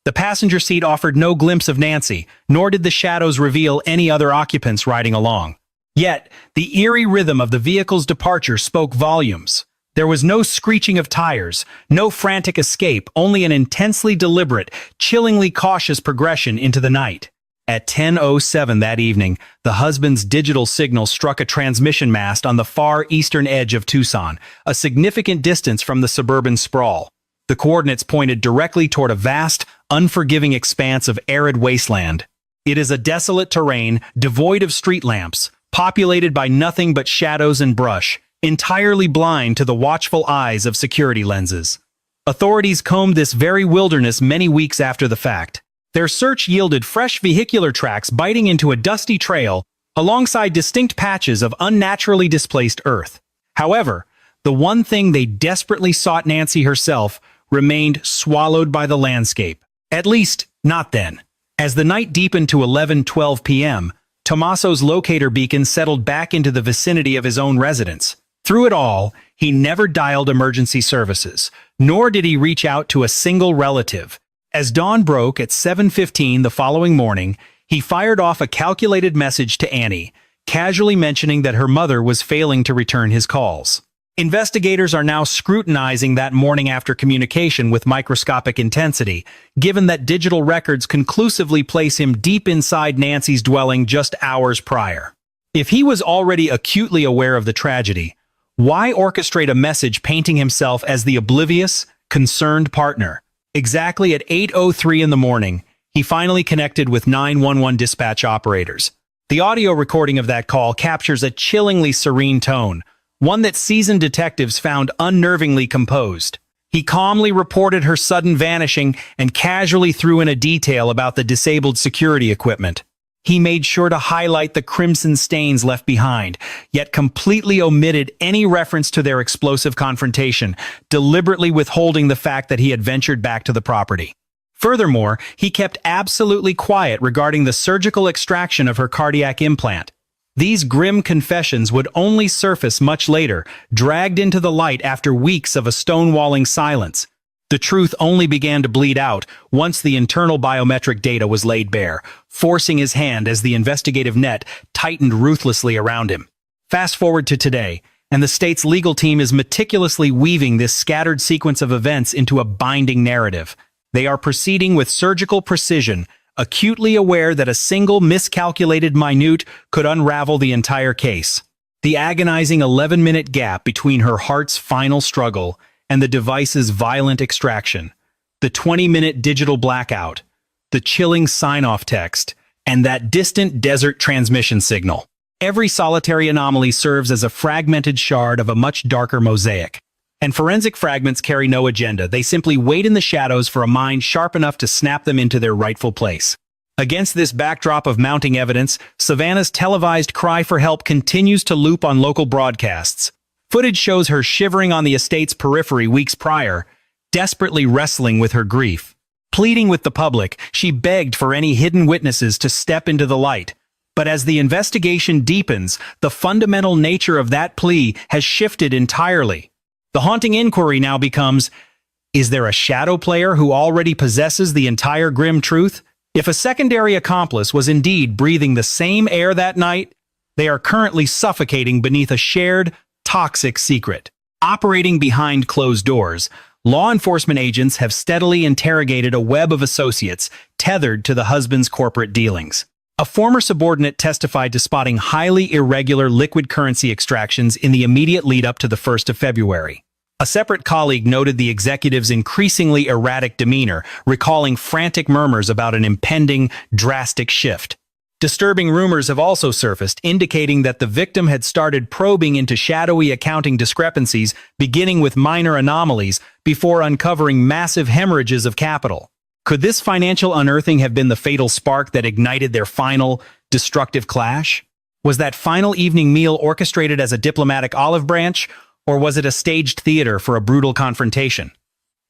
The passenger seat offered no glimpse of Nancy, nor did the shadows reveal any other occupants riding along. Yet, the eerie rhythm of the vehicle's departure spoke volumes. There was no screeching of tires, no frantic escape, only an intensely deliberate, chillingly cautious progression into the night. At 10:07 that evening, the husband's digital signal struck a transmission mast on the far eastern edge of Tucson, a significant distance from the suburban sprawl. The coordinates pointed directly toward a vast, unforgiving expanse of arid wasteland. It is a desolate terrain, devoid of street lamps, populated by nothing but shadows and brush, entirely blind to the watchful eyes of security lenses. Authorities combed this very wilderness many weeks after the fact. Their search yielded fresh vehicular tracks biting into a dusty trail alongside distinct patches of unnaturally displaced earth. However, the one thing they desperately sought, Nancy herself, remained swallowed by the landscape. At least, not then. As the night deepened to 11:12 p.m., Tommaso's locator beacon settled back into the vicinity of his own residence. Through it all, he never dialed emergency services, nor did he reach out to a single relative. As dawn broke at 7:15 the following morning, he fired off a calculated message to Annie, casually mentioning that her mother was failing to return his calls. Investigators are now scrutinizing that morning after communication with microscopic intensity, given that digital records conclusively place him deep inside Nancy's dwelling just hours prior. If he was already acutely aware of the tragedy, why orchestrate a message painting himself as the oblivious, concerned partner? Exactly at 8:03 in the morning, he finally connected with 911 dispatch operators. The audio recording of that call captures a chillingly serene tone, one that seasoned detectives found unnervingly composed. He calmly reported her sudden vanishing and casually threw in a detail about the disabled security equipment. He made sure to highlight the crimson stains left behind, yet completely omitted any reference to their explosive confrontation, deliberately withholding the fact that he had ventured back to the property. Furthermore, he kept absolutely quiet regarding the surgical extraction of her cardiac implant. These grim confessions would only surface much later, dragged into the light after weeks of a stonewalling silence. The truth only began to bleed out once the internal biometric data was laid bare, forcing his hand as the investigative net tightened ruthlessly around him. Fast forward to today, and the state's legal team is meticulously weaving this scattered sequence of events into a binding narrative. They are proceeding with surgical precision, acutely aware that a single miscalculated minute could unravel the entire case. The agonizing 11-minute gap between her heart's final struggle and the device's violent extraction, the 20-minute digital blackout, the chilling sign-off text, and that distant desert transmission signal. Every solitary anomaly serves as a fragmented shard of a much darker mosaic. And forensic fragments carry no agenda. They simply wait in the shadows for a mind sharp enough to snap them into their rightful place. Against this backdrop of mounting evidence, Savannah's televised cry for help continues to loop on local broadcasts. Footage shows her shivering on the estate's periphery weeks prior, desperately wrestling with her grief. Pleading with the public, she begged for any hidden witnesses to step into the light. But as the investigation deepens, the fundamental nature of that plea has shifted entirely. The haunting inquiry now becomes, is there a shadow player who already possesses the entire grim truth? If a secondary accomplice was indeed breathing the same air that night, they are currently suffocating beneath a shared, toxic secret. Operating behind closed doors, law enforcement agents have steadily interrogated a web of associates tethered to the husband's corporate dealings. A former subordinate testified to spotting highly irregular liquid currency extractions in the immediate lead-up to the 1st of February. A separate colleague noted the executive's increasingly erratic demeanor, recalling frantic murmurs about an impending, drastic shift. Disturbing rumors have also surfaced, indicating that the victim had started probing into shadowy accounting discrepancies, beginning with minor anomalies, before uncovering massive hemorrhages of capital. Could this financial unearthing have been the fatal spark that ignited their final, destructive clash? Was that final evening meal orchestrated as a diplomatic olive branch, or was it a staged theater for a brutal confrontation?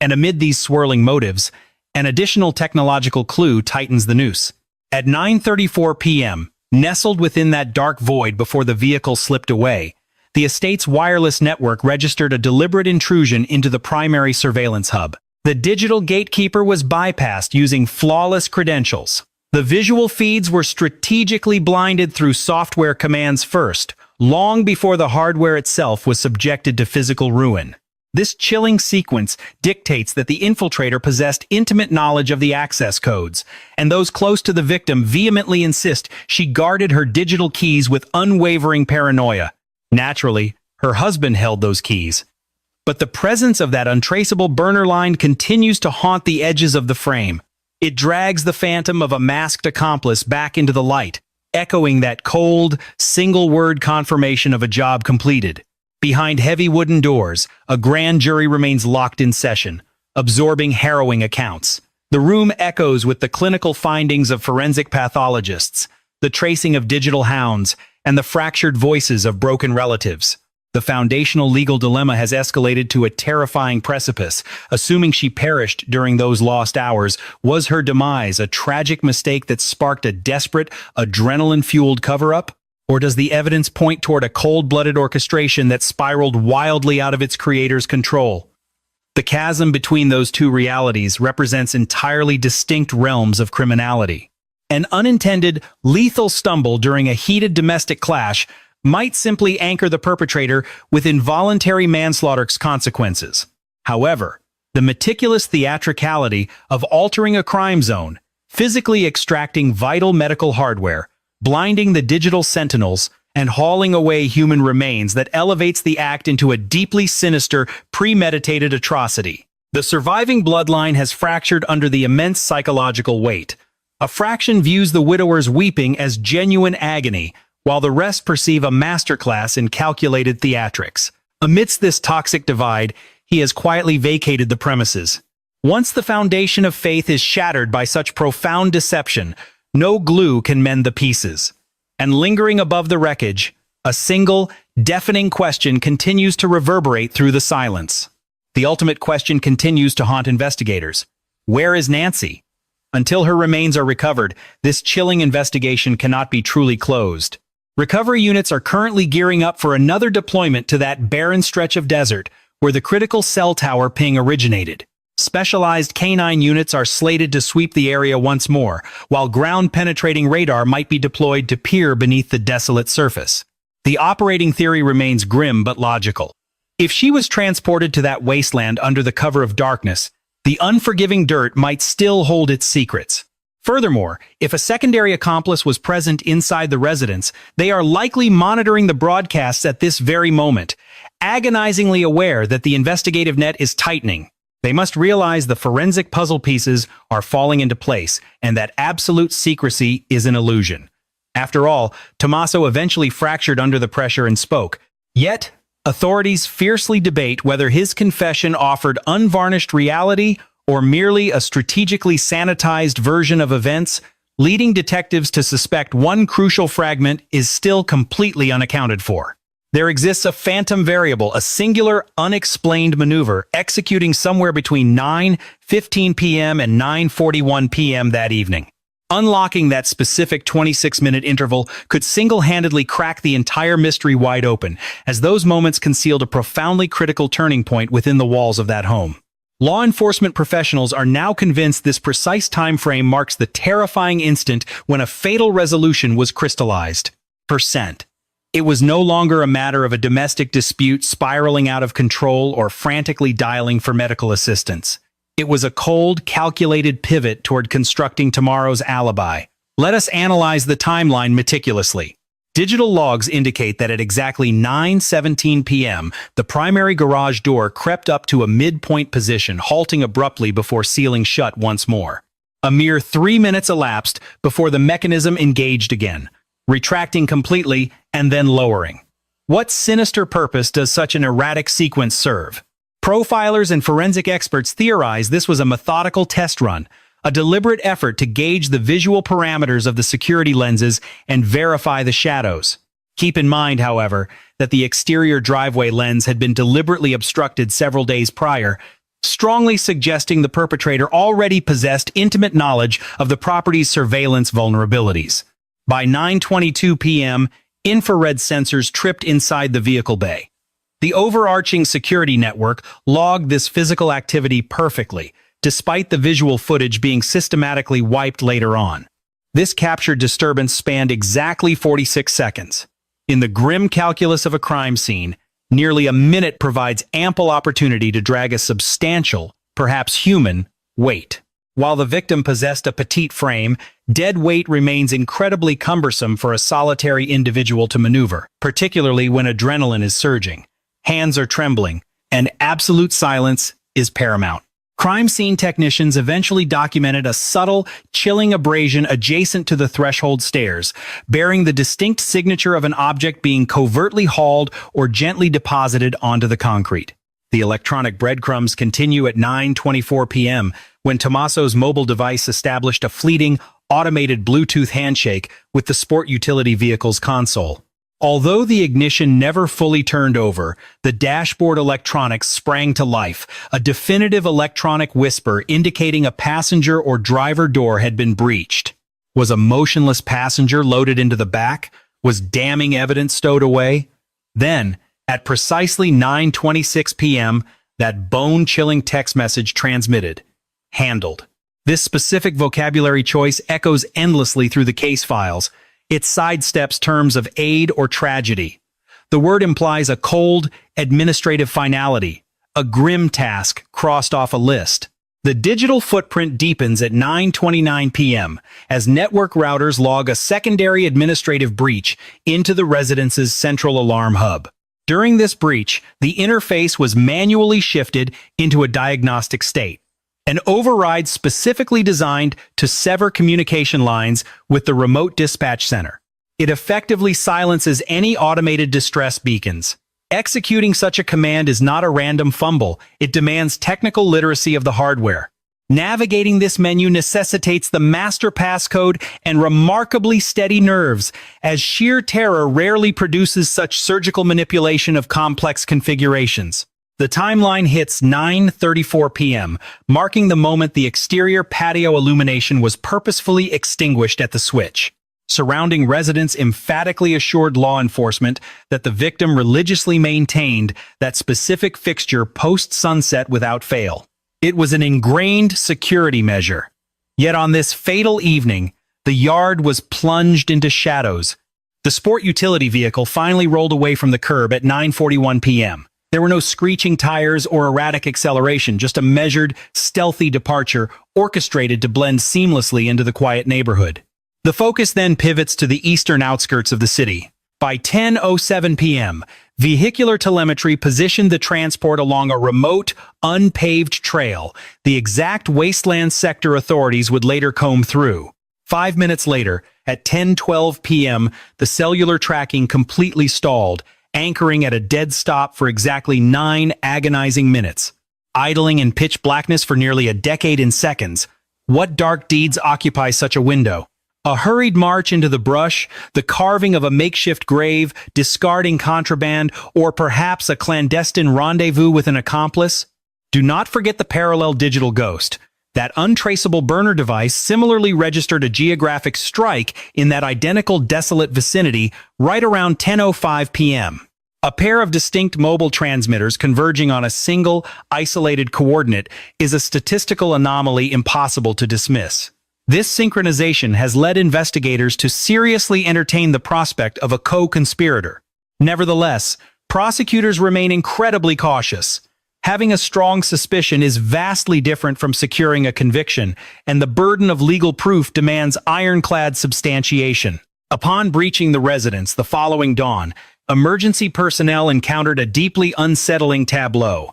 And amid these swirling motives, an additional technological clue tightens the noose. At 9:34 p.m., nestled within that dark void before the vehicle slipped away, the estate's wireless network registered a deliberate intrusion into the primary surveillance hub. The digital gatekeeper was bypassed using flawless credentials. The visual feeds were strategically blinded through software commands first, long before the hardware itself was subjected to physical ruin. This chilling sequence dictates that the infiltrator possessed intimate knowledge of the access codes, and those close to the victim vehemently insist she guarded her digital keys with unwavering paranoia. Naturally, her husband held those keys. But the presence of that untraceable burner line continues to haunt the edges of the frame. It drags the phantom of a masked accomplice back into the light, echoing that cold, single-word confirmation of a job completed. Behind heavy wooden doors, a grand jury remains locked in session, absorbing harrowing accounts. The room echoes with the clinical findings of forensic pathologists, the tracing of digital hounds, and the fractured voices of broken relatives. The foundational legal dilemma has escalated to a terrifying precipice. Assuming she perished during those lost hours, was her demise a tragic mistake that sparked a desperate, adrenaline-fueled cover-up? Or does the evidence point toward a cold-blooded orchestration that spiraled wildly out of its creator's control? The chasm between those two realities represents entirely distinct realms of criminality. An unintended, lethal stumble during a heated domestic clash might simply anchor the perpetrator with involuntary manslaughter's consequences. However, the meticulous theatricality of altering a crime zone, physically extracting vital medical hardware, blinding the digital sentinels, and hauling away human remains that elevates the act into a deeply sinister, premeditated atrocity. The surviving bloodline has fractured under the immense psychological weight. A fraction views the widower's weeping as genuine agony, while the rest perceive a masterclass in calculated theatrics. Amidst this toxic divide, he has quietly vacated the premises. Once the foundation of faith is shattered by such profound deception, no glue can mend the pieces. And lingering above the wreckage, a single, deafening question continues to reverberate through the silence. The ultimate question continues to haunt investigators. Where is Nancy? Until her remains are recovered, this chilling investigation cannot be truly closed. Recovery units are currently gearing up for another deployment to that barren stretch of desert where the critical cell tower ping originated. Specialized canine units are slated to sweep the area once more, while ground-penetrating radar might be deployed to peer beneath the desolate surface. The operating theory remains grim but logical. If she was transported to that wasteland under the cover of darkness, the unforgiving dirt might still hold its secrets. Furthermore, if a secondary accomplice was present inside the residence, they are likely monitoring the broadcasts at this very moment, agonizingly aware that the investigative net is tightening. They must realize the forensic puzzle pieces are falling into place, and that absolute secrecy is an illusion. After all, Tommaso eventually fractured under the pressure and spoke. Yet, authorities fiercely debate whether his confession offered unvarnished reality or merely a strategically sanitized version of events, leading detectives to suspect one crucial fragment is still completely unaccounted for. There exists a phantom variable, a singular, unexplained maneuver executing somewhere between 9:15 p.m. and 9:41 p.m. that evening. Unlocking that specific 26-minute interval could single-handedly crack the entire mystery wide open, as those moments concealed a profoundly critical turning point within the walls of that home. Law enforcement professionals are now convinced this precise time frame marks the terrifying instant when a fatal resolution was crystallized. It was no longer a matter of a domestic dispute spiraling out of control or frantically dialing for medical assistance. It was a cold, calculated pivot toward constructing tomorrow's alibi. Let us analyze the timeline meticulously. Digital logs indicate that at exactly 9:17 p.m., the primary garage door crept up to a midpoint position, halting abruptly before sealing shut once more. A mere 3 minutes elapsed before the mechanism engaged again, retracting completely and then lowering. What sinister purpose does such an erratic sequence serve? Profilers and forensic experts theorize this was a methodical test run, a deliberate effort to gauge the visual parameters of the security lenses and verify the shadows. Keep in mind, however, that the exterior driveway lens had been deliberately obstructed several days prior, strongly suggesting the perpetrator already possessed intimate knowledge of the property's surveillance vulnerabilities. By 9:22 p.m., infrared sensors tripped inside the vehicle bay. The overarching security network logged this physical activity perfectly, despite the visual footage being systematically wiped later on. This captured disturbance spanned exactly 46 seconds. In the grim calculus of a crime scene, nearly a minute provides ample opportunity to drag a substantial, perhaps human, weight. While the victim possessed a petite frame, dead weight remains incredibly cumbersome for a solitary individual to maneuver, particularly when adrenaline is surging. Hands are trembling, and absolute silence is paramount. Crime scene technicians eventually documented a subtle, chilling abrasion adjacent to the threshold stairs, bearing the distinct signature of an object being covertly hauled or gently deposited onto the concrete. The electronic breadcrumbs continue at 9:24 p.m., when Tommaso's mobile device established a fleeting, automated Bluetooth handshake with the sport utility vehicle's console. Although the ignition never fully turned over, the dashboard electronics sprang to life, a definitive electronic whisper indicating a passenger or driver door had been breached. Was a motionless passenger loaded into the back? Was damning evidence stowed away? Then, at precisely 9:26 p.m., that bone-chilling text message transmitted. Handled. This specific vocabulary choice echoes endlessly through the case files. It sidesteps terms of aid or tragedy. The word implies a cold, administrative finality, a grim task crossed off a list. The digital footprint deepens at 9:29 p.m. as network routers log a secondary administrative breach into the residence's central alarm hub. During this breach, the interface was manually shifted into a diagnostic state, an override specifically designed to sever communication lines with the remote dispatch center. It effectively silences any automated distress beacons. Executing such a command is not a random fumble. It demands technical literacy of the hardware. Navigating this menu necessitates the master passcode and remarkably steady nerves, as sheer terror rarely produces such surgical manipulation of complex configurations. The timeline hits 9:34 p.m., marking the moment the exterior patio illumination was purposefully extinguished at the switch. Surrounding residents emphatically assured law enforcement that the victim religiously maintained that specific fixture post-sunset without fail. It was an ingrained security measure. Yet on this fatal evening, the yard was plunged into shadows. The sport utility vehicle finally rolled away from the curb at 9:41 p.m. There were no screeching tires or erratic acceleration, just a measured, stealthy departure orchestrated to blend seamlessly into the quiet neighborhood. The focus then pivots to the eastern outskirts of the city. By 10:07 p.m., vehicular telemetry positioned the transport along a remote, unpaved trail, the exact wasteland sector authorities would later comb through. 5 minutes later, at 10:12 p.m., the cellular tracking completely stalled, anchoring at a dead stop for exactly 9 agonizing minutes. Idling in pitch blackness for nearly a decade in seconds, what dark deeds occupy such a window? A hurried march into the brush, the carving of a makeshift grave, discarding contraband, or perhaps a clandestine rendezvous with an accomplice? Do not forget the parallel digital ghost. That untraceable burner device similarly registered a geographic strike in that identical desolate vicinity right around 10:05 p.m. A pair of distinct mobile transmitters converging on a single, isolated coordinate is a statistical anomaly impossible to dismiss. This synchronization has led investigators to seriously entertain the prospect of a co-conspirator. Nevertheless, prosecutors remain incredibly cautious. Having a strong suspicion is vastly different from securing a conviction, and the burden of legal proof demands ironclad substantiation. Upon breaching the residence the following dawn, emergency personnel encountered a deeply unsettling tableau.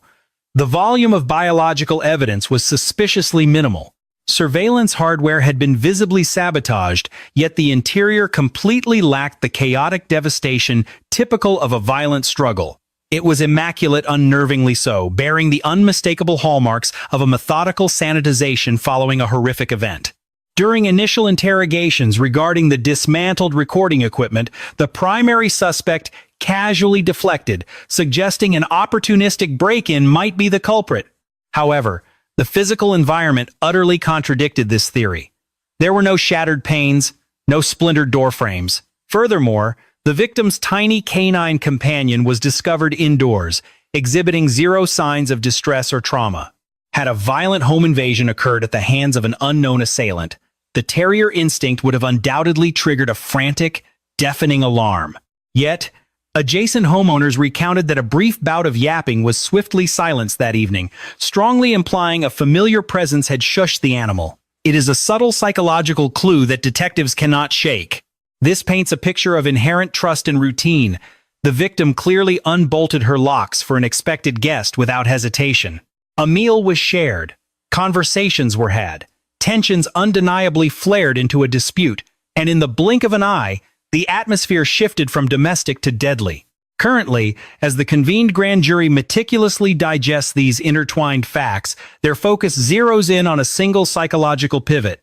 The volume of biological evidence was suspiciously minimal. Surveillance hardware had been visibly sabotaged, yet the interior completely lacked the chaotic devastation typical of a violent struggle. It was immaculate, unnervingly so, bearing the unmistakable hallmarks of a methodical sanitization following a horrific event. During initial interrogations regarding the dismantled recording equipment, the primary suspect casually deflected, suggesting an opportunistic break-in might be the culprit. However, the physical environment utterly contradicted this theory. There were no shattered panes, no splintered door frames. Furthermore, the victim's tiny canine companion was discovered indoors, exhibiting zero signs of distress or trauma. Had a violent home invasion occurred at the hands of an unknown assailant, the terrier instinct would have undoubtedly triggered a frantic, deafening alarm. Yet, adjacent homeowners recounted that a brief bout of yapping was swiftly silenced that evening, strongly implying a familiar presence had shushed the animal. It is a subtle psychological clue that detectives cannot shake. This paints a picture of inherent trust and routine. The victim clearly unbolted her locks for an expected guest without hesitation. A meal was shared. Conversations were had. Tensions undeniably flared into a dispute, and in the blink of an eye, the atmosphere shifted from domestic to deadly. Currently, as the convened grand jury meticulously digests these intertwined facts, their focus zeroes in on a single psychological pivot.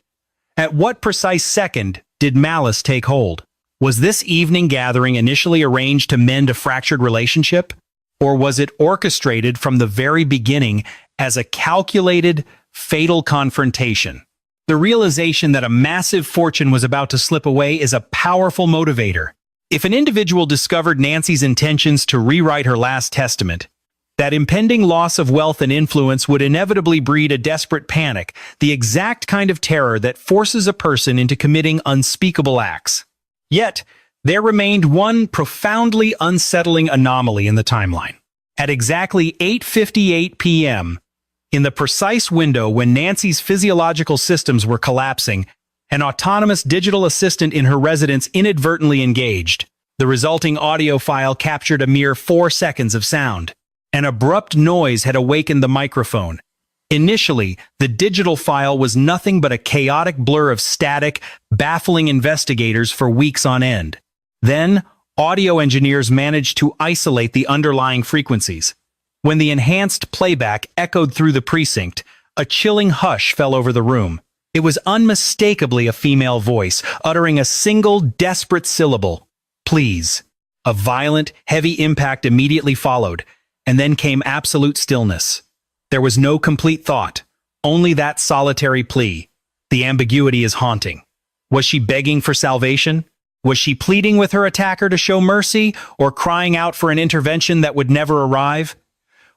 At what precise second did malice take hold? Was this evening gathering initially arranged to mend a fractured relationship? Or was it orchestrated from the very beginning as a calculated, fatal confrontation? The realization that a massive fortune was about to slip away is a powerful motivator. If an individual discovered Nancy's intentions to rewrite her last testament, that impending loss of wealth and influence would inevitably breed a desperate panic, the exact kind of terror that forces a person into committing unspeakable acts. Yet, there remained one profoundly unsettling anomaly in the timeline. At exactly 8:58 p.m., in the precise window when Nancy's physiological systems were collapsing, an autonomous digital assistant in her residence inadvertently engaged. The resulting audio file captured a mere 4 seconds of sound. An abrupt noise had awakened the microphone. Initially, the digital file was nothing but a chaotic blur of static, baffling investigators for weeks on end. Then, audio engineers managed to isolate the underlying frequencies. When the enhanced playback echoed through the precinct, a chilling hush fell over the room. It was unmistakably a female voice, uttering a single desperate syllable, "Please." A violent, heavy impact immediately followed, and then came absolute stillness. There was no complete thought, only that solitary plea. The ambiguity is haunting. Was she begging for salvation? Was she pleading with her attacker to show mercy, or crying out for an intervention that would never arrive?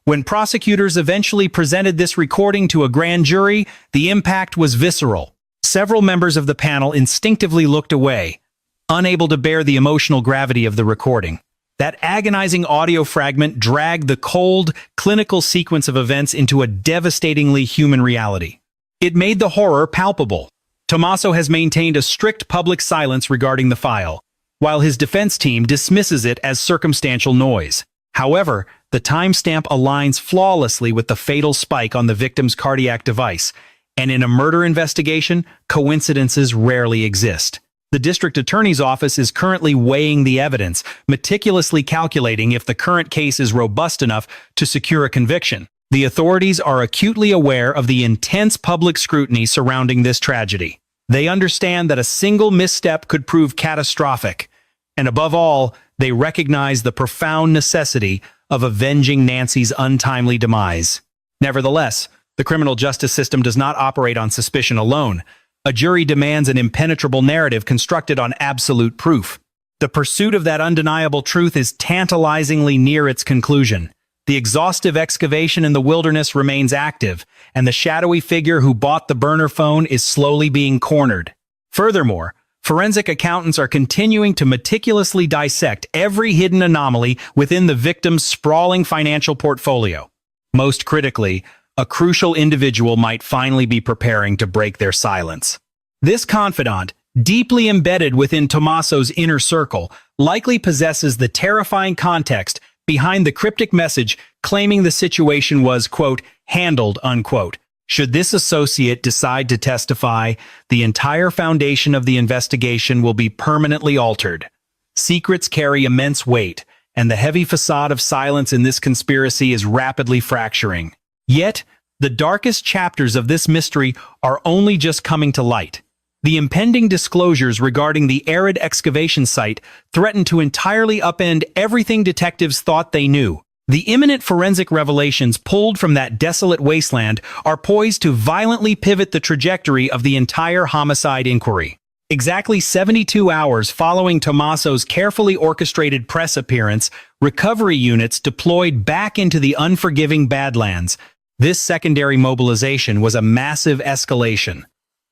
When prosecutors eventually presented this recording to a grand jury, the impact was visceral. Several members of the panel instinctively looked away, unable to bear the emotional gravity of the recording. That agonizing audio fragment dragged the cold, clinical sequence of events into a devastatingly human reality. It made the horror palpable. Tommaso has maintained a strict public silence regarding the file, while his defense team dismisses it as circumstantial noise. However, the timestamp aligns flawlessly with the fatal spike on the victim's cardiac device, and in a murder investigation, coincidences rarely exist. The district attorney's office is currently weighing the evidence, meticulously calculating if the current case is robust enough to secure a conviction. The authorities are acutely aware of the intense public scrutiny surrounding this tragedy. They understand that a single misstep could prove catastrophic, and above all, they recognize the profound necessity of avenging Nancy's untimely demise. Nevertheless, the criminal justice system does not operate on suspicion alone. A jury demands an impenetrable narrative constructed on absolute proof. The pursuit of that undeniable truth is tantalizingly near its conclusion. The exhaustive excavation in the wilderness remains active, and the shadowy figure who bought the burner phone is slowly being cornered. Furthermore, forensic accountants are continuing to meticulously dissect every hidden anomaly within the victim's sprawling financial portfolio. Most critically, a crucial individual might finally be preparing to break their silence. This confidant, deeply embedded within Tommaso's inner circle, likely possesses the terrifying context behind the cryptic message claiming the situation was, quote, handled, unquote. Should this associate decide to testify, the entire foundation of the investigation will be permanently altered. Secrets carry immense weight, and the heavy facade of silence in this conspiracy is rapidly fracturing. Yet, the darkest chapters of this mystery are only just coming to light. The impending disclosures regarding the arid excavation site threaten to entirely upend everything detectives thought they knew. The imminent forensic revelations pulled from that desolate wasteland are poised to violently pivot the trajectory of the entire homicide inquiry. Exactly 72 hours following Tommaso's carefully orchestrated press appearance, recovery units deployed back into the unforgiving Badlands. This secondary mobilization was a massive escalation.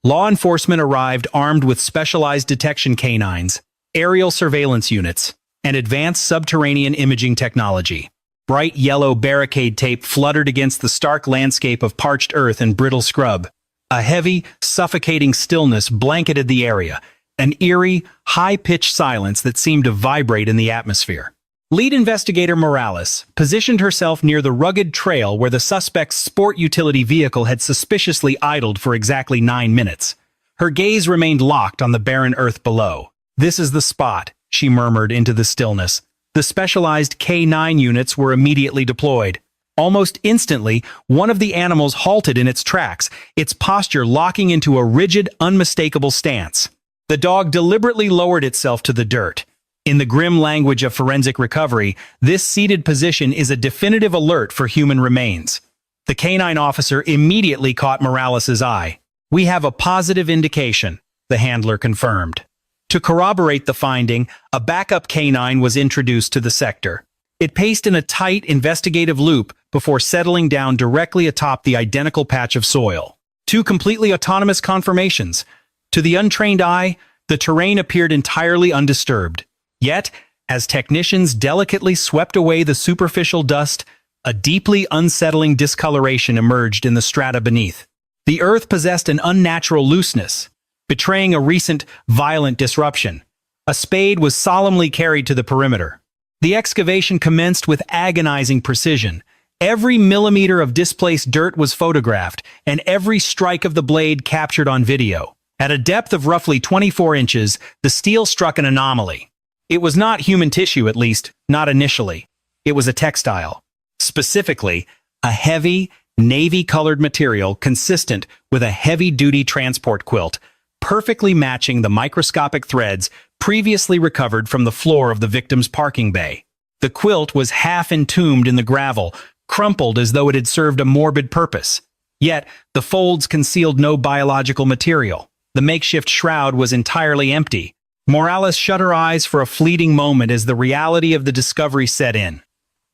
Law enforcement arrived armed with specialized detection canines, aerial surveillance units, and advanced subterranean imaging technology. Bright yellow barricade tape fluttered against the stark landscape of parched earth and brittle scrub. A heavy, suffocating stillness blanketed the area, an eerie, high-pitched silence that seemed to vibrate in the atmosphere. Lead investigator Morales positioned herself near the rugged trail where the suspect's sport utility vehicle had suspiciously idled for exactly 9 minutes. Her gaze remained locked on the barren earth below. "This is the spot," she murmured into the stillness. The specialized K9 units were immediately deployed. Almost instantly, one of the animals halted in its tracks, its posture locking into a rigid, unmistakable stance. The dog deliberately lowered itself to the dirt. In the grim language of forensic recovery, this seated position is a definitive alert for human remains. The canine officer immediately caught Morales' eye. "We have a positive indication," the handler confirmed. To corroborate the finding, a backup canine was introduced to the sector. It paced in a tight, investigative loop before settling down directly atop the identical patch of soil. Two completely autonomous confirmations. To the untrained eye, the terrain appeared entirely undisturbed. Yet, as technicians delicately swept away the superficial dust, a deeply unsettling discoloration emerged in the strata beneath. The earth possessed an unnatural looseness, betraying a recent, violent disruption. A spade was solemnly carried to the perimeter. The excavation commenced with agonizing precision. Every millimeter of displaced dirt was photographed, and every strike of the blade captured on video. At a depth of roughly 24 inches, the steel struck an anomaly. It was not human tissue, at least, not initially. It was a textile. Specifically, a heavy, navy-colored material consistent with a heavy-duty transport quilt, perfectly matching the microscopic threads previously recovered from the floor of the victim's parking bay. The quilt was half entombed in the gravel, crumpled as though it had served a morbid purpose. Yet, the folds concealed no biological material. The makeshift shroud was entirely empty. Morales shut her eyes for a fleeting moment as the reality of the discovery set in.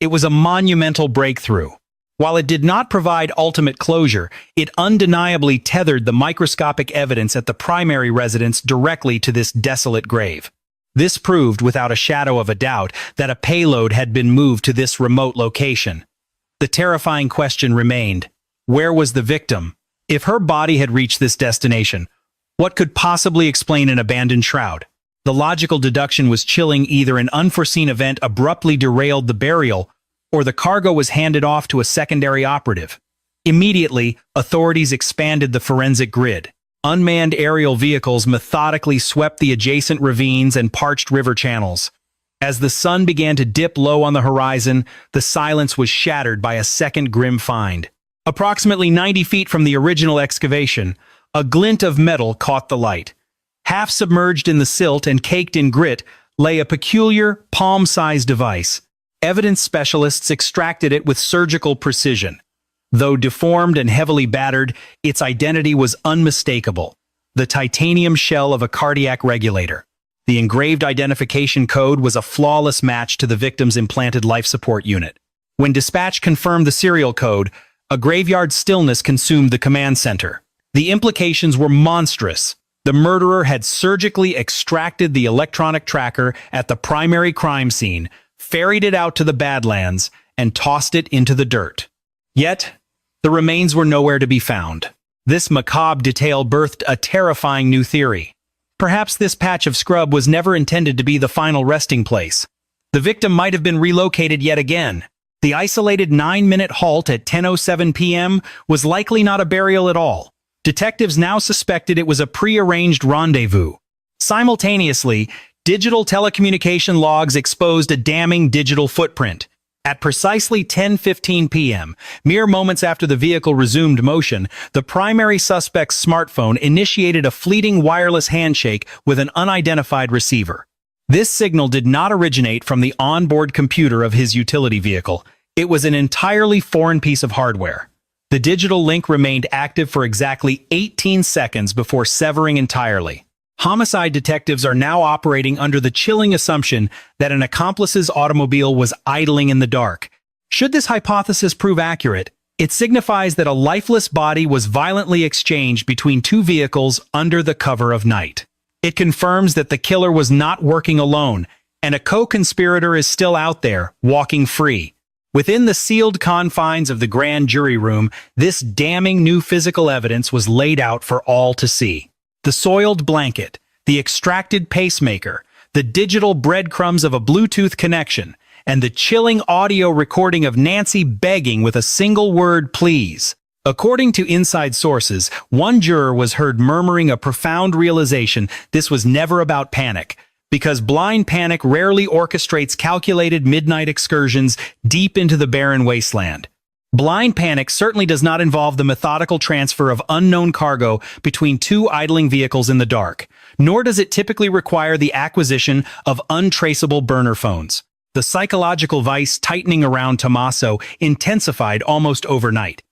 It was a monumental breakthrough. While it did not provide ultimate closure, it undeniably tethered the microscopic evidence at the primary residence directly to this desolate grave. This proved without a shadow of a doubt that a payload had been moved to this remote location. The terrifying question remained: where was the victim? If her body had reached this destination, what could possibly explain an abandoned shroud? The logical deduction was chilling: either an unforeseen event abruptly derailed the burial, or the cargo was handed off to a secondary operative. Immediately, authorities expanded the forensic grid. Unmanned aerial vehicles methodically swept the adjacent ravines and parched river channels. As the sun began to dip low on the horizon, the silence was shattered by a second grim find. Approximately 90 feet from the original excavation, a glint of metal caught the light. Half submerged in the silt and caked in grit lay a peculiar, palm-sized device. Evidence specialists extracted it with surgical precision. Though deformed and heavily battered, its identity was unmistakable: the titanium shell of a cardiac regulator. The engraved identification code was a flawless match to the victim's implanted life support unit. When dispatch confirmed the serial code, a graveyard stillness consumed the command center. The implications were monstrous. The murderer had surgically extracted the electronic tracker at the primary crime scene, ferried it out to the Badlands, and tossed it into the dirt. Yet, the remains were nowhere to be found. This macabre detail birthed a terrifying new theory. Perhaps this patch of scrub was never intended to be the final resting place. The victim might have been relocated yet again. The isolated 9-minute halt at 10:07 p.m. was likely not a burial at all. Detectives now suspected it was a pre-arranged rendezvous. Simultaneously, digital telecommunication logs exposed a damning digital footprint. At precisely 10:15 p.m., mere moments after the vehicle resumed motion, the primary suspect's smartphone initiated a fleeting wireless handshake with an unidentified receiver. This signal did not originate from the onboard computer of his utility vehicle. It was an entirely foreign piece of hardware. The digital link remained active for exactly 18 seconds before severing entirely. Homicide detectives are now operating under the chilling assumption that an accomplice's automobile was idling in the dark. Should this hypothesis prove accurate, it signifies that a lifeless body was violently exchanged between two vehicles under the cover of night. It confirms that the killer was not working alone, and a co-conspirator is still out there, walking free. Within the sealed confines of the grand jury room, this damning new physical evidence was laid out for all to see. The soiled blanket, the extracted pacemaker, the digital breadcrumbs of a Bluetooth connection, and the chilling audio recording of Nancy begging with a single word, "Please." According to inside sources, one juror was heard murmuring a profound realization this was never about panic, because blind panic rarely orchestrates calculated midnight excursions deep into the barren wasteland. Blind panic certainly does not involve the methodical transfer of unknown cargo between two idling vehicles in the dark, nor does it typically require the acquisition of untraceable burner phones. The psychological vice tightening around Tommaso intensified almost overnight.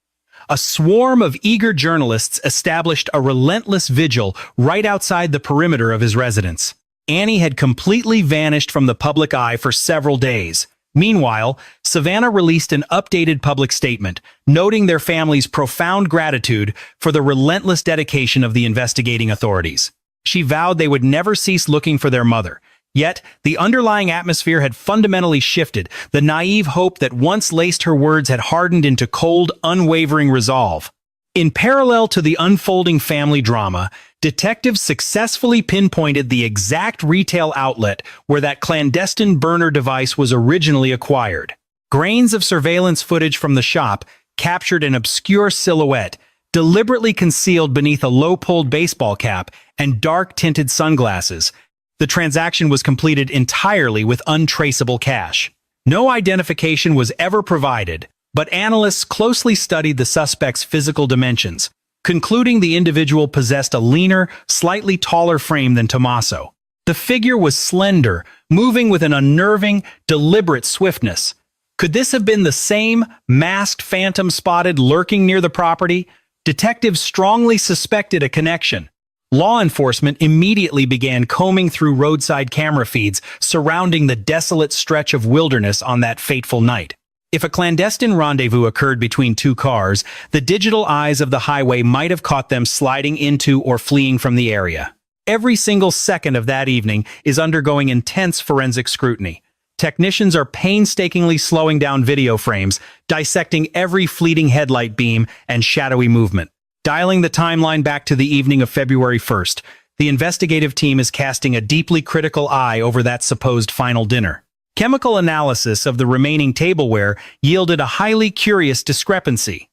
A swarm of eager journalists established a relentless vigil right outside the perimeter of his residence. Annie had completely vanished from the public eye for several days. Meanwhile, Savannah released an updated public statement, noting their family's profound gratitude for the relentless dedication of the investigating authorities. She vowed they would never cease looking for their mother. Yet, the underlying atmosphere had fundamentally shifted. The naive hope that once laced her words had hardened into cold, unwavering resolve. In parallel to the unfolding family drama, detectives successfully pinpointed the exact retail outlet where that clandestine burner device was originally acquired. Grains of surveillance footage from the shop captured an obscure silhouette, deliberately concealed beneath a low-pulled baseball cap and dark-tinted sunglasses. The transaction was completed entirely with untraceable cash. No identification was ever provided, but analysts closely studied the suspect's physical dimensions, concluding the individual possessed a leaner, slightly taller frame than Tommaso. The figure was slender, moving with an unnerving, deliberate swiftness. Could this have been the same masked phantom spotted lurking near the property? Detectives strongly suspected a connection. Law enforcement immediately began combing through roadside camera feeds surrounding the desolate stretch of wilderness on that fateful night. If a clandestine rendezvous occurred between two cars, the digital eyes of the highway might have caught them sliding into or fleeing from the area. Every single second of that evening is undergoing intense forensic scrutiny. Technicians are painstakingly slowing down video frames, dissecting every fleeting headlight beam and shadowy movement. Dialing the timeline back to the evening of February 1st, the investigative team is casting a deeply critical eye over that supposed final dinner. Chemical analysis of the remaining tableware yielded a highly curious discrepancy.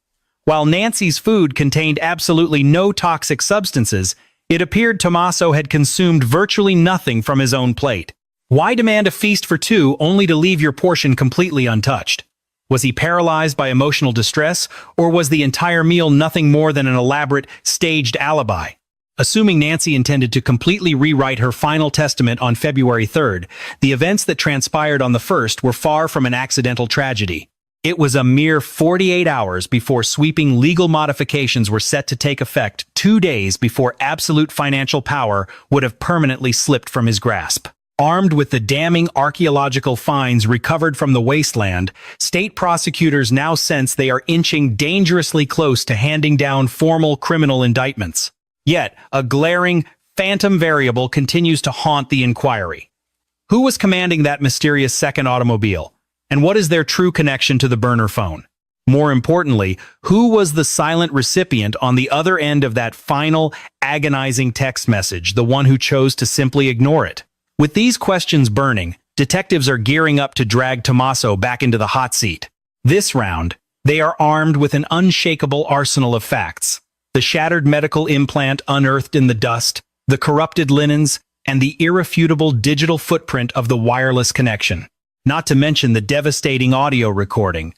While Nancy's food contained absolutely no toxic substances, it appeared Tommaso had consumed virtually nothing from his own plate. Why demand a feast for two only to leave your portion completely untouched? Was he paralyzed by emotional distress, or was the entire meal nothing more than an elaborate, staged alibi? Assuming Nancy intended to completely rewrite her final testament on February 3rd, the events that transpired on the 1st were far from an accidental tragedy. It was a mere 48 hours before sweeping legal modifications were set to take effect, 2 days before absolute financial power would have permanently slipped from his grasp. Armed with the damning archaeological finds recovered from the wasteland, state prosecutors now sense they are inching dangerously close to handing down formal criminal indictments. Yet, a glaring, phantom variable continues to haunt the inquiry. Who was commanding that mysterious second automobile? And what is their true connection to the burner phone? More importantly, who was the silent recipient on the other end of that final, agonizing text message, the one who chose to simply ignore it? With these questions burning, detectives are gearing up to drag Tommaso back into the hot seat. This round, they are armed with an unshakable arsenal of facts. The shattered medical implant unearthed in the dust, the corrupted linens, and the irrefutable digital footprint of the wireless connection. Not to mention the devastating audio recording.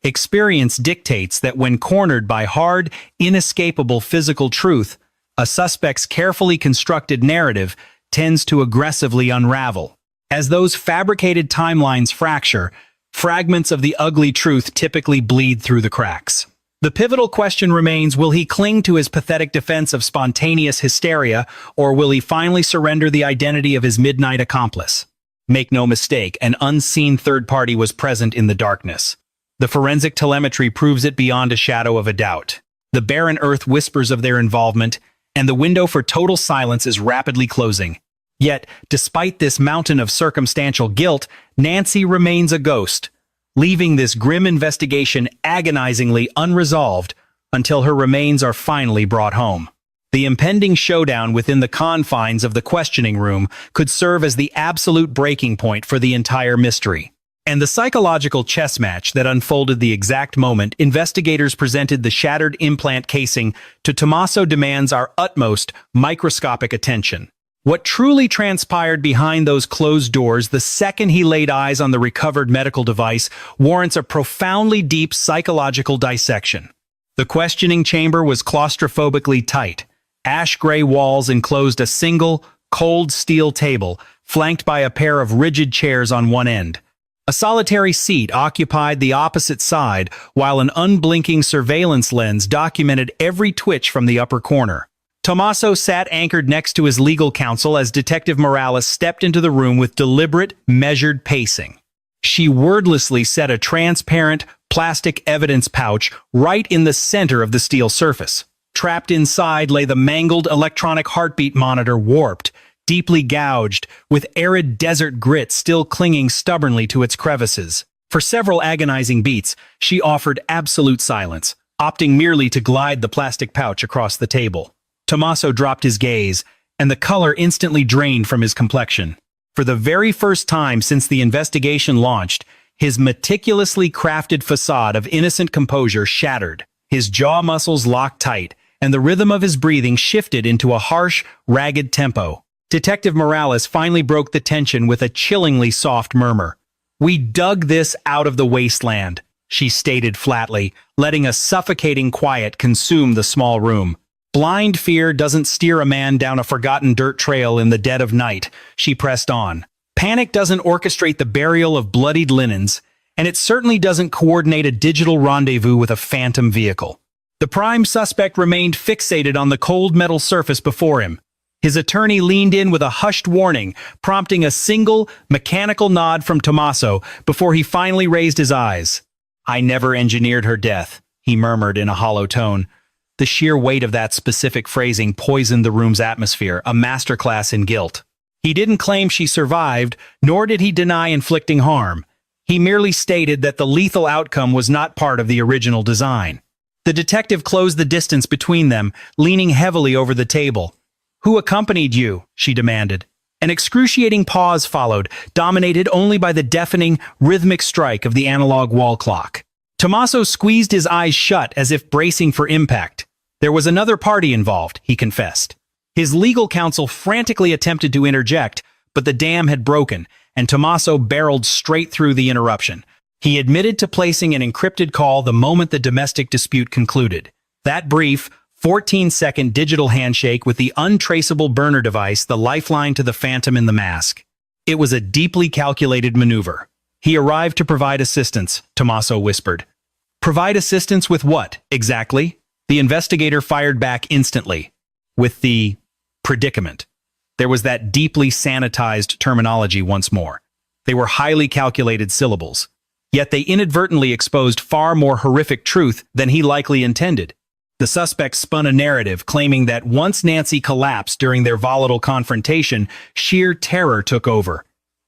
Experience dictates that when cornered by hard, inescapable physical truth, a suspect's carefully constructed narrative tends to aggressively unravel. As those fabricated timelines fracture, Fragments of the ugly truth typically bleed through the cracks. The pivotal question remains, will he cling to his pathetic defense of spontaneous hysteria, or will he finally surrender the identity of his midnight accomplice? Make no mistake, an unseen third party was present in the darkness. The forensic telemetry proves it beyond a shadow of a doubt. The barren earth whispers of their involvement, and the window for total silence is rapidly closing. Yet, despite this mountain of circumstantial guilt, Nancy remains a ghost, leaving this grim investigation agonizingly unresolved until her remains are finally brought home. The impending showdown within the confines of the questioning room could serve as the absolute breaking point for the entire mystery. And the psychological chess match that unfolded the exact moment investigators presented the shattered implant casing to Tommaso demands our utmost microscopic attention. What truly transpired behind those closed doors the second he laid eyes on the recovered medical device warrants a profoundly deep psychological dissection. The questioning chamber was claustrophobically tight. Ash-gray walls enclosed a single, cold steel table, flanked by a pair of rigid chairs on one end. A solitary seat occupied the opposite side, while an unblinking surveillance lens documented every twitch from the upper corner. Tommaso sat anchored next to his legal counsel as Detective Morales stepped into the room with deliberate, measured pacing. She wordlessly set a transparent, plastic evidence pouch right in the center of the steel surface. Trapped inside lay the mangled electronic heartbeat monitor, warped, deeply gouged, with arid desert grit still clinging stubbornly to its crevices. For several agonizing beats, she offered absolute silence, opting merely to glide the plastic pouch across the table. Tommaso dropped his gaze, and the color instantly drained from his complexion. For the very first time since the investigation launched, his meticulously crafted facade of innocent composure shattered. His jaw muscles locked tight, and the rhythm of his breathing shifted into a harsh, ragged tempo. Detective Morales finally broke the tension with a chillingly soft murmur. "We dug this out of the wasteland," she stated flatly, letting a suffocating quiet consume the small room. "Blind fear doesn't steer a man down a forgotten dirt trail in the dead of night," she pressed on. "Panic doesn't orchestrate the burial of bloodied linens, and it certainly doesn't coordinate a digital rendezvous with a phantom vehicle." The prime suspect remained fixated on the cold metal surface before him. His attorney leaned in with a hushed warning, prompting a single, mechanical nod from Tommaso before he finally raised his eyes. "I never engineered her death," he murmured in a hollow tone. The sheer weight of that specific phrasing poisoned the room's atmosphere, a masterclass in guilt. He didn't claim she survived, nor did he deny inflicting harm. He merely stated that the lethal outcome was not part of the original design. The detective closed the distance between them, leaning heavily over the table. "Who accompanied you?" she demanded. An excruciating pause followed, dominated only by the deafening, rhythmic strike of the analog wall clock. Tommaso squeezed his eyes shut as if bracing for impact. "There was another party involved," he confessed. His legal counsel frantically attempted to interject, but the dam had broken, and Tommaso barreled straight through the interruption. He admitted to placing an encrypted call the moment the domestic dispute concluded. That brief, 14-second digital handshake with the untraceable burner device, the lifeline to the phantom in the mask. It was a deeply calculated maneuver. "He arrived to provide assistance," Tommaso whispered. "Provide assistance with what, exactly?" The investigator fired back instantly. "With the predicament." There was that deeply sanitized terminology once more. They were highly calculated syllables. Yet they inadvertently exposed far more horrific truth than he likely intended. The suspect spun a narrative claiming that once Nancy collapsed during their volatile confrontation, sheer terror took over.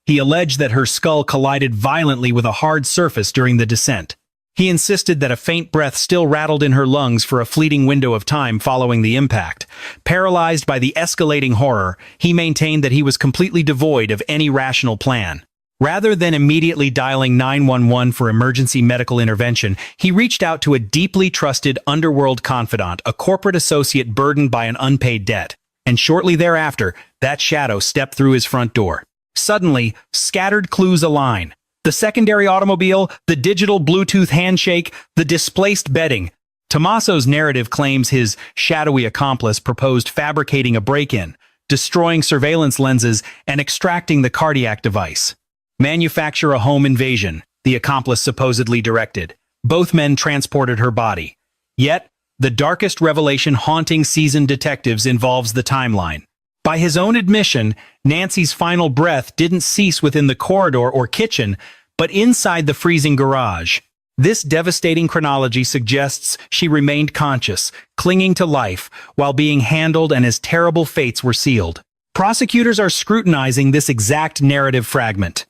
He alleged that her skull collided violently with a hard surface during the descent. He insisted that a faint breath still rattled in her lungs for a fleeting window of time following the impact. Paralyzed by the escalating horror, he maintained that he was completely devoid of any rational plan. Rather than immediately dialing 911 for emergency medical intervention, he reached out to a deeply trusted underworld confidant, a corporate associate burdened by an unpaid debt. And shortly thereafter, that shadow stepped through his front door. Suddenly, scattered clues align. The secondary automobile, the digital Bluetooth handshake, the displaced bedding. Tommaso's narrative claims his shadowy accomplice proposed fabricating a break-in, destroying surveillance lenses, and extracting the cardiac device. Manufacture a home invasion. the accomplice supposedly directed. Both men transported her body. Yet, the darkest revelation haunting seasoned detectives involves the timeline. By his own admission, Nancy's final breath didn't cease within the corridor or kitchen, but inside the freezing garage. This devastating chronology suggests she remained conscious, clinging to life, while being handled and as terrible fates were sealed. Prosecutors are scrutinizing this exact narrative fragment.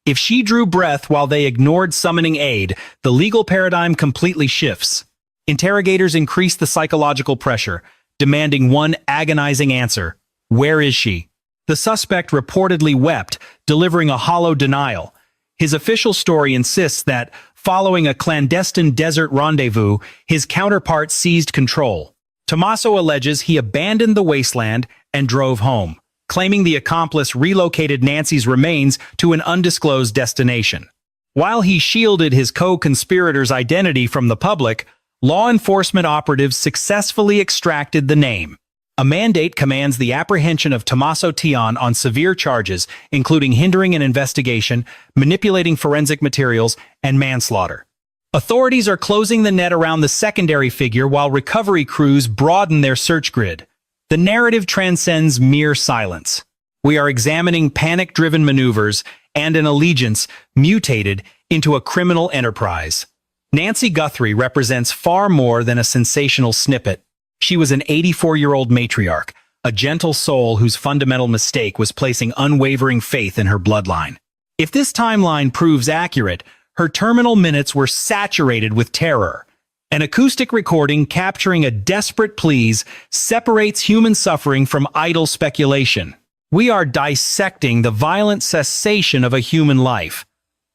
If she drew breath while they ignored summoning aid, the legal paradigm completely shifts. Interrogators increase the psychological pressure, demanding one agonizing answer. Where is she? The suspect reportedly wept, delivering a hollow denial. His official story insists that, following a clandestine desert rendezvous, his counterpart seized control. Tommaso alleges he abandoned the wasteland and drove home, claiming the accomplice relocated Nancy's remains to an undisclosed destination. While he shielded his co-conspirator's identity from the public, law enforcement operatives successfully extracted the name. A mandate commands the apprehension of Tommaso Tion on severe charges, including hindering an investigation, manipulating forensic materials, and manslaughter. Authorities are closing the net around the secondary figure while recovery crews broaden their search grid. The narrative transcends mere silence. We are examining panic-driven maneuvers and an allegiance mutated into a criminal enterprise. Nancy Guthrie represents far more than a sensational snippet. She was an 84-year-old matriarch, a gentle soul whose fundamental mistake was placing unwavering faith in her bloodline. If this timeline proves accurate, her terminal minutes were saturated with terror. An acoustic recording capturing a desperate pleas separates human suffering from idle speculation. We are dissecting the violent cessation of a human life.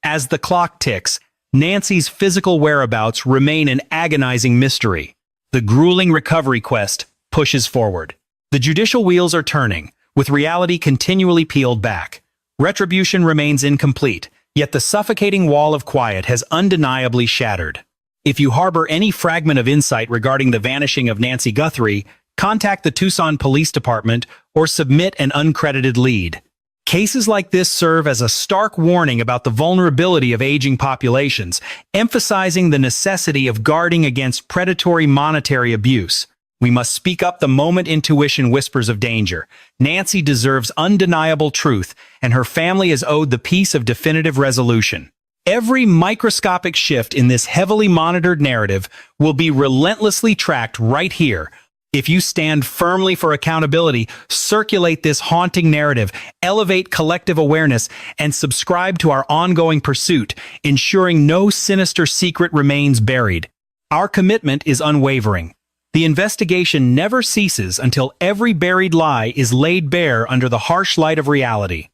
As the clock ticks, Nancy's physical whereabouts remain an agonizing mystery. The grueling recovery quest pushes forward. The judicial wheels are turning, with reality continually peeled back. Retribution remains incomplete, yet the suffocating wall of quiet has undeniably shattered. If you harbor any fragment of insight regarding the vanishing of Nancy Guthrie, contact the Tucson Police Department or submit an uncredited lead. Cases like this serve as a stark warning about the vulnerability of aging populations, emphasizing the necessity of guarding against predatory monetary abuse. We must speak up the moment intuition whispers of danger. Nancy deserves undeniable truth, and her family is owed the peace of definitive resolution. Every microscopic shift in this heavily monitored narrative will be relentlessly tracked right here. If you stand firmly for accountability, circulate this haunting narrative, elevate collective awareness, and subscribe to our ongoing pursuit, ensuring no sinister secret remains buried. Our commitment is unwavering. The investigation never ceases until every buried lie is laid bare under the harsh light of reality.